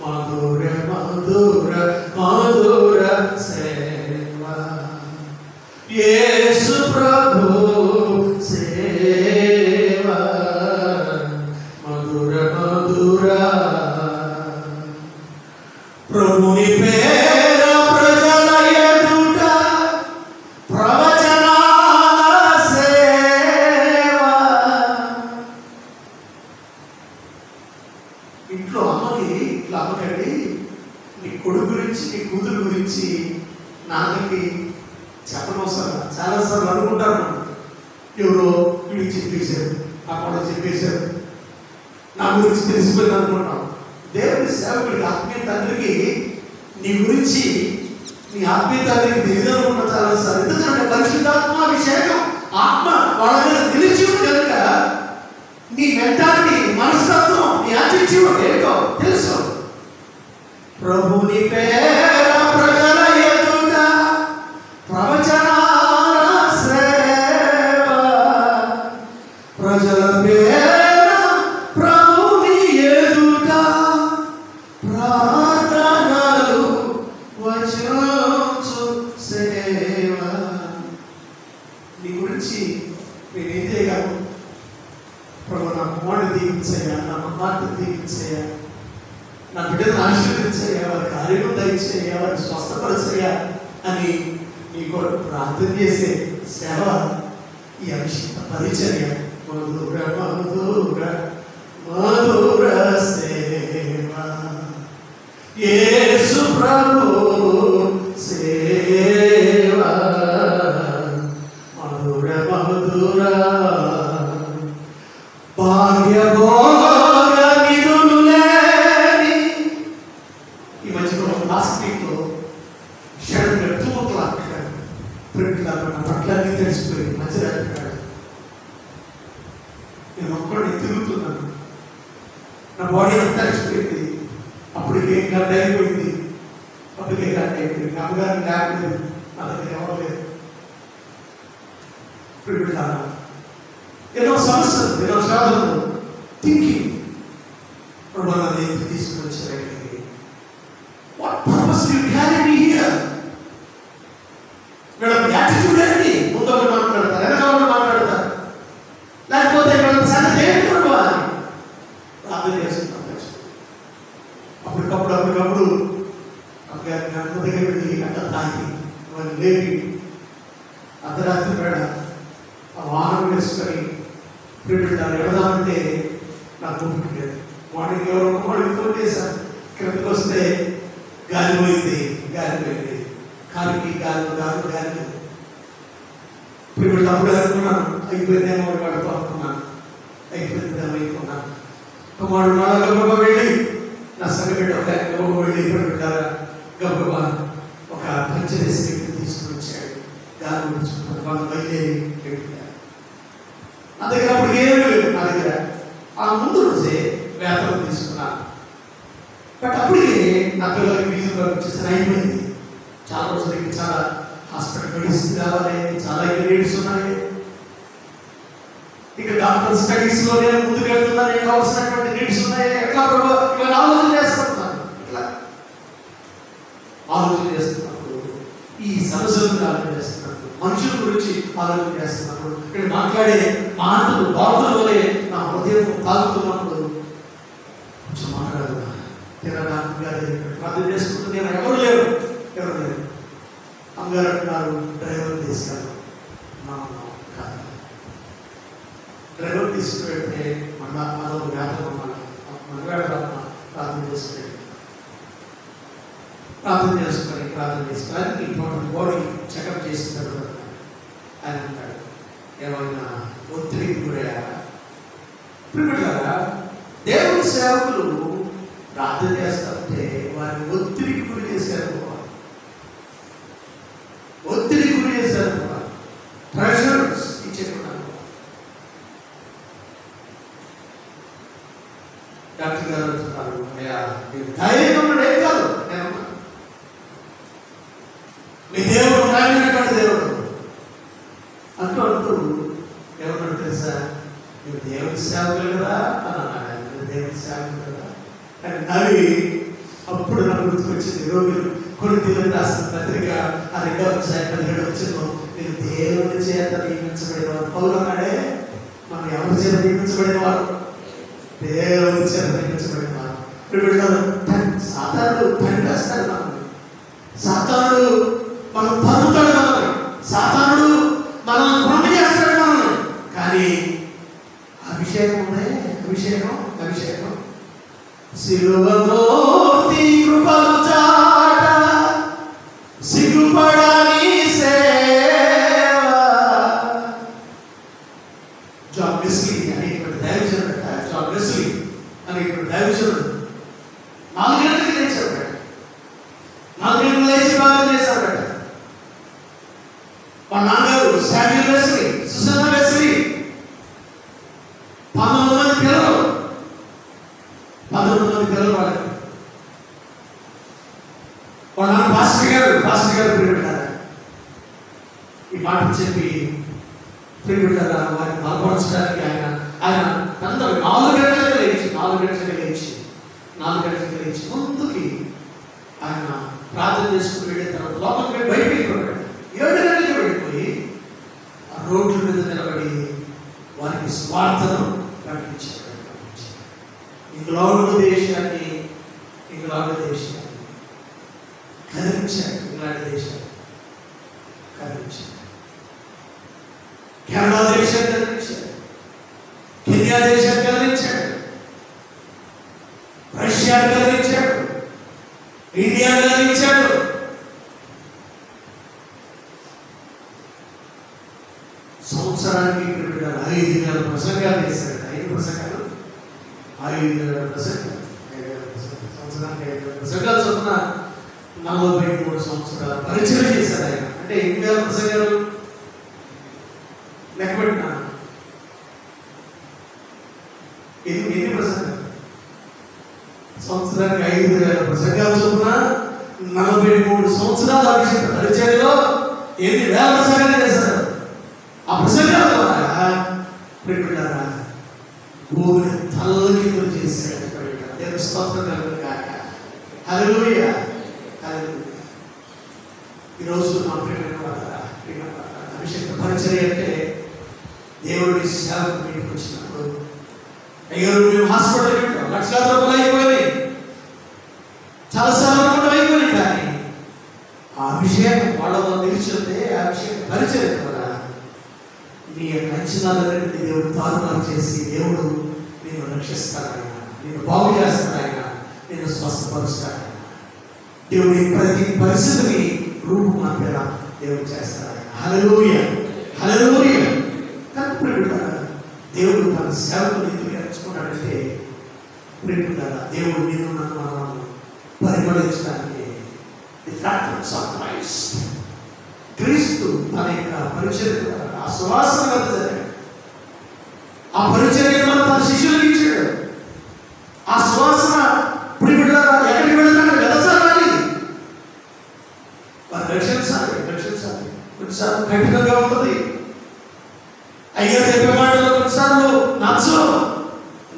A: మధుర మధుర మధుర సేవ, యేసు ప్రభు సేవ, మధుర మధుర. ప్రభుని పేర ప్రజల ఎదుట ప్రవచనాల సేవ. ఇంట్లో అమ్మకండి నీ కొడుకు గురించి నీ కూతురు గురించి నాన్నకి చెప్పనవసరం. చాలాసార్లు అనుకుంటారు ఎవరో వీడికి చెప్పేశారు, నా కూడా చెప్పేశారు, నా గురించి తెలిసిపోయింది అనుకుంటాం. దేవుని సేవకుడికి ఆత్మీయ తండ్రికి నీ గురించి నీ ఆత్మీయ తండ్రికి తెలియదనుకున్న చాలాసార్లు. ఎందుకంటే పరిశుద్ధాత్మాభిషేకం ఆత్మ వాళ్ళ మీద నిలిచి కనుక నీ మెంటాలిటీ, మనస్తత్వం, నీ యాటిట్యూడ్ ఏంటో తెలుసు. ప్రభుని పేర ప్రజల ఎదుట ప్రవచనాల సేవ, ప్రజల పేర ప్రభుని ఎదుట ప్రార్థనలు వచనచు సేవ. నీ గురించి నేనేం చేయగలను? ప్రభు నా కుమారుడు దీవించయ్యా, నా కుమార్తెను దీవించయ్యా, నా బిడ్డను ఆశీర్వదించయ్యా, వారికి ఆరోగ్యం దయచేయ్యా, వారిని స్వస్థపరచయ్యా అని నీ కొరకు ప్రార్థన చేసే సేవ ఈ అభిషేక పరిచర్య. మధుర మధుర మధుర సేవ, యేసు ప్రభు సేవ, మధుర మధుర. భాగ్యభోగ నిధులు లేని ఈ మధ్యలో లాస్ట్ వీక్లో షడన్గా 2 o'clock ప్రింట్లాగా నా పట్లన్నీ తెలిసిపోయింది. మధ్యరాత్రి నేను ఒక్కడిని తిరుగుతున్నాను, నా బాడీ అంతా తెలిసిపోయింది. అప్పటికే గంట అయిపోయింది. అప్పటికే గంట అయిపోయింది. అమ్మగారిని లేకపోలేదు, నా దగ్గర ఎవరు లేదు. ఎన్నో సమస్యలు, ఎన్నో సాధనలు, థింకింగ్ ప్రభావాన్ని తీసుకుని వచ్చారు. What purpose you carry me here? Madam attitude ఏంటి? ముందు ఒకటి మాట్లాడతారు, వెనకాల ఒకటి మాట్లాడతారు, లేకపోతే మేడం సంగతి ఏంటి ప్రభావ అని ప్రార్థన చేస్తున్నాం. అప్పటికప్పుడు దగ్గర వెళ్ళి అక్కడ తాగి వాళ్ళు లేపి అర్ధరాత్రి వేళ ఆ వాహనం వేసుకొని వెళదామంటే నాకు ఒప్పుకోలేదు. మార్నింగ్ ఫోన్ చేశాను, కిందకి వస్తే గాలి పోయింది. కాలికి గాలి ఇప్పుడు అప్పుడు అనుకున్నాను అయిపోయిందేమో వాడుతూ అనుకున్నాను, అయిపోయిందేమో అనుకున్నాను. వాడు నా గబగబా వెళ్ళి నా సంగతి ఒక గబగబా వెళ్ళి పెట్టారా గబగబా ఒక పంచదేశ వ్యక్తిని తీసుకుని వచ్చాడు. గాలి ఉంచుకున్నాను, వాళ్ళు బయలుదేరి పెట్టారు. నా దగ్గర అప్పుడు ఏమీ లేదు. నా దగ్గర ఆ ముందు రోజే వేతనం తీసుకున్నాను. బట్ అప్పటికే నా పిల్లలకి ఫీజులు వచ్చేసి అయిపోయింది. చాలా రోజులకి చాలా హాస్పిటల్ మెడిసిన్ కావాలి, చాలా నీడ్స్ ఉన్నాయి. ఇక డాక్టర్ స్టడీస్ లో నేను ముందుకు వెళ్తున్నాను, నేను కావాల్సినటువంటి నీడ్స్ ఉన్నాయి. ఎట్లా ప్రభావ ఇవన్నీ ఆలోచన చేస్తున్నాను. ఇట్లా ఆలోచన చేస్తున్నప్పుడు ఈ సమస్యలను ఆలోచన చేస్తున్నప్పుడు, మనుషుల గురించి ఆలోచన చేస్తున్నప్పుడు, ఇక్కడ మాట్లాడే మాటలు బాగుల వలె నా హృదయం తాగుతున్నప్పుడు కొంచెం మాట్లాడదు. ప్రార్థన చేసుకుంటూ నేను ఎవరు లేరు. అమ్మగారు అంటున్నారు డ్రైవర్ తీసుకెళ్ళాను. కాదు, డ్రైవర్ తీసుకువెళ్తే మళ్ళా అదొక వ్యాపారం. మనగాడమ్మా ప్రార్థన చేసుకుని టోటల్ బాడీ చెకప్ చేసిన తర్వాత ఆయన అంటాడు, ఏమైనా ఒత్తిడికి గురయ్యారా? ప్రిమిట్లారా దేవుని సేవకులు ప్రార్థన చేస్తారంటే వారిని ఒత్తిడికి గురి చేశారు, ప్రెషర్స్ ఇచ్చేకున్నారు. డాక్టర్ గారు అంటున్నారు, అయ్యా మీరు ధైర్యంగా ఉన్నాడు, ఏం కాదు, నేను మీ దేవుడు నాయనటువంటి దేవుడు అంటూ ఏమన్నాడు తెలుసా? మీరు దేవుడి సేవకులు కదా అని అన్నాడు. మీరు దేవుడి సేవకులు కదా అని నవ్వి అప్పుడు నాకు గుర్తుకొచ్చింది. రోగులు కొరింథీయులకు రాసిన పత్రిక 2:17 మీరు దేవుని చేత నియమించబడిన వారు. పౌలు అన్నాడే, మనం ఎవరి చేత నియమించబడిన వారు? దేవుని చేత నియమించబడిన వారు. సాతానుడు పనిచేస్తాడు మనల్ని, సాతానుడు మనం తరుగుతాడు మనల్ని, సాతానుడు మనల్ని కొండ చేస్తాడు మనల్ని. కానీ అభిషేకం ఉన్నాయి, అభిషేకం సిలువమూర్తి కృపలు చాట సిగ్గుపడని సేవ. జాన్ వెస్లీ అనేటువంటి దైవజనుడు, జాన్ వెస్లీ అనేటువంటి దైవజనుడు 4 గంటలకు లేచాడు. 4 గంటలకు లేచి ప్రార్థన చేశాడట. వాళ్ళ నాన్నగారు శామ్యూల్ వెస్లీ, సుసన్నా వెస్లీ, 19 మంది పిల్లలు వాళ్ళకి. వాళ్ళ నాన్న పాస్టర్ గారు ప్రియుడారా ఈ మాట చెప్పి ప్రియుడారా వారిని బలపరచడానికి ఆయన 4 గంటలకు లేచి ముందుకి ఆయన ప్రార్థన చేసుకుని వెళ్ళిన తర్వాత లోపలికి బయటకు వెళ్ళిపోయాడు. 7 గంటలకు వెళ్ళిపోయి ఆ రోడ్ల మీద నిలబడి వారికి స్వార్థను ప్రకటించాడు. ఇంగ్లాండ్ దేశాన్ని కదిలించాడు. ఇంగ్లాండ్ దేశాన్ని కదిలించాడు. కెనడా దేశాన్ని కదిలించాడు. కెన్యా దేశాన్ని కదిలించాడు. రష్యాను కదిలించాడు. ఇండియాను కదిలించాడు. సంవత్సరానికి 5 నెలల ప్రసంగాలు చేశాడు. 5 ప్రసంగాలు, 5 నెలల ప్రసంగాలు, సంవత్సరానికి 5 నెలల ప్రసంగాలు చొప్పున 43 సంవత్సరాల పరిచయం చేశాడు ఆయన. అంటే 8 నెలల ప్రసంగాలు లెక్కబెట్టినా ఎన్ని ప్రసంగాలు? సంవత్సరానికి 5 నెలల ప్రసంగాలు చొప్పున 43 సంవత్సరాల అభిషేక పరిచయంలో 8 వేల ప్రసంగాలు చేశారు. ఆ ప్రసంగాల ద్వారా ప్రేమికులారా భూమిని తల్లకిందులు చేశాడు. దేవుని స్తోత్రం కలుగును గాక. హల్లెలూయా, హల్లెలూయా. ఈరోజు నా ప్రియమైన వాళ్ళారా, అభిషేక పరిచర్య అంటే దేవుడి సేవకు మీటికి వచ్చినప్పుడు అయ్యో మేము హాస్పిటల్కి వెళ్ళాం, లక్షలాది రూపాయలు అయిపోయినాయి, చాలాసార్లు అయిపోయినాయి. కానీ ఆ అభిషేకం వాళ్ళలో నిలిచిందే ఆ అభిషేక పరిచర్య ద్వారా నీ యొక్క అంచనాలన్నింటినీ దేవుడు తారుమారు చేసి దేవుడు నేను రక్షిస్తాడు, ఆయన నేను బాగు చేస్తాడు, ఆయన నేను స్వస్థపరుస్తాడు, దేవుడి ప్రతి పరిస్థితిని రూపుమాపేలా దేవుడు చేస్తాడు. హల్లెలూయా, హల్లెలూయా. ప్రేమికులారా, దేవుడు తన సేవకులు ఎందుకు నేర్చుకున్నాడంటే ప్రేమికులారా, దేవుడు మీద మనం పరిమళించడానికి క్రీస్తు తన యొక్క పరిచర్య ద్వారా ఆ సువాసన జరిగాడు. ఆ పరిచర్య మనం తన శిష్యులకు ఇచ్చాడు. ఆ సువాసన ప్రేమికులారా ఎక్కడికి వెళ్తాడు? వెదజల్లాలి, వారు రక్షించాలి. కొన్నిసార్లు కఠినంగా ఉంటుంది. అయ్యో చెప్పే మాటలు కొన్నిసార్లు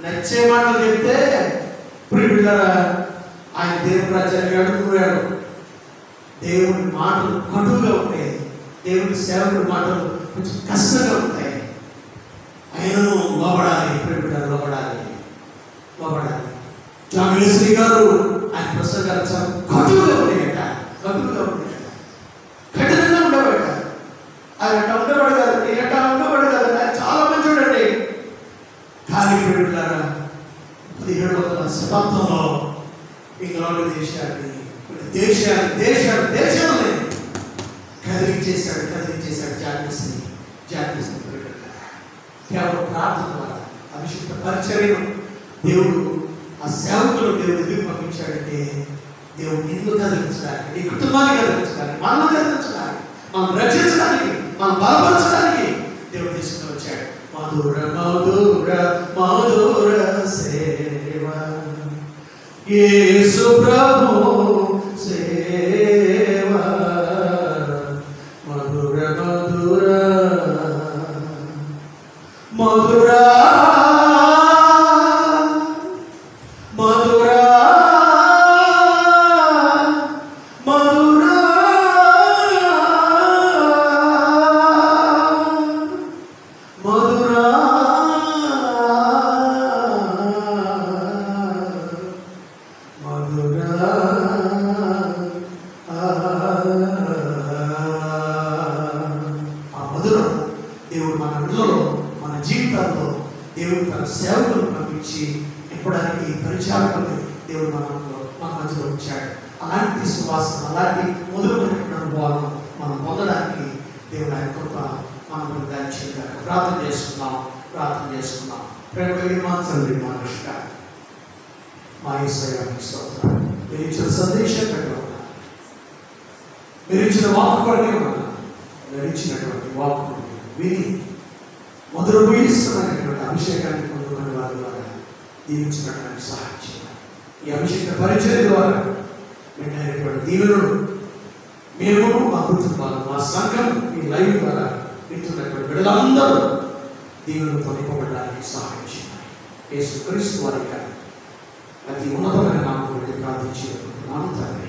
A: నచ్చే మాటలు చెప్తే ప్రియులారా ఆయన దేవుని రాజ్యానికి అడుగుపోయాడు. దేవుని మాటలు కటువుగా ఉంటాయి, దేవుని సేవకుడి మాటలు కొంచెం కష్టంగా ఉంటాయి. ఆయనను లోబడాలి, ప్రియులారా లోబడాలి. జాన్ వెస్లీ గారు ఆయన ప్రసంగాలు చాలా కటువుగా ఉండేట, కఠినంగా ఉండేవాట. ఆయన ఉండేవాడు కాదు, ఉండేవాడు కాదు. ఆయన చాలా మంచివాడండి. కానీ ప్రియులారా 1700వ శతాబ్దంలో ఇంగ్లాండ్ దేశాన్ని దేశాలని కదిలించేశాడు. కేవలం ప్రార్థన ద్వారా అభిషేక పరిచర్యను దేవుడు ఆ సేవకులు దేవుడు ఎందుకు పంపించాడంటే దేవుడు నిన్ను కదిలించడానికి, నీ కుటుంబాన్ని కదిలించడానికి, మనల్ని కదిలించడానికి, మనం రక్షించడానికి, మనం బలపరచడానికి దేవుడు తీసుకుని వచ్చాడు. మధుర మధుర మధుర సేవ యేసు ప్రభు సేవ, మధుర మధుర మధుర మధుర దేవుడు మన ఇళ్ళలో, మన జీవితాల్లో దేవుడు తన సేవకులను పంపించి నింపడానికి పరిచారకులు దేవుడు మన మధ్యలో ఉంచాడు. అలాంటి సువాసన, అలాంటి మొదలుపెట్టిన అనుభవాలను మనం పొందడానికి దేవుడు ఆయన కృప మనం దాచేయగా ప్రార్థన చేసుకున్నాం. ప్రేమ కలిగిన మా తండ్రి, మా రక్షక, మా యేసయ్య స్తోత్రం. మీరు ఇచ్చిన సందేశం పెట్టమన్నా, మీరు ఇచ్చిన వాక్కు పడమన్నా, మీరు ఇచ్చినటువంటి వాక్కు విని మధురభూయిష్టమైనటువంటి అభిషేకాన్ని పొందుకునే వారి ద్వారా దీవించడానికి సహాయం చేయాలి. ఈ అభిషేక పరిచర్య ద్వారా విన్నటువంటి దీవెనలు మేము, మా కుటుంబాలు, మా సంఘం ఈ లైవ్ ద్వారా వింటున్నటువంటి బిడ్డలందరూ దీవెనలతో నింపబడడానికి సహాయం చేయాలి. యేసుక్రీస్తు వారి అతి ఉన్నతమైన నామములో ప్రార్థించి నామం తండ్రి.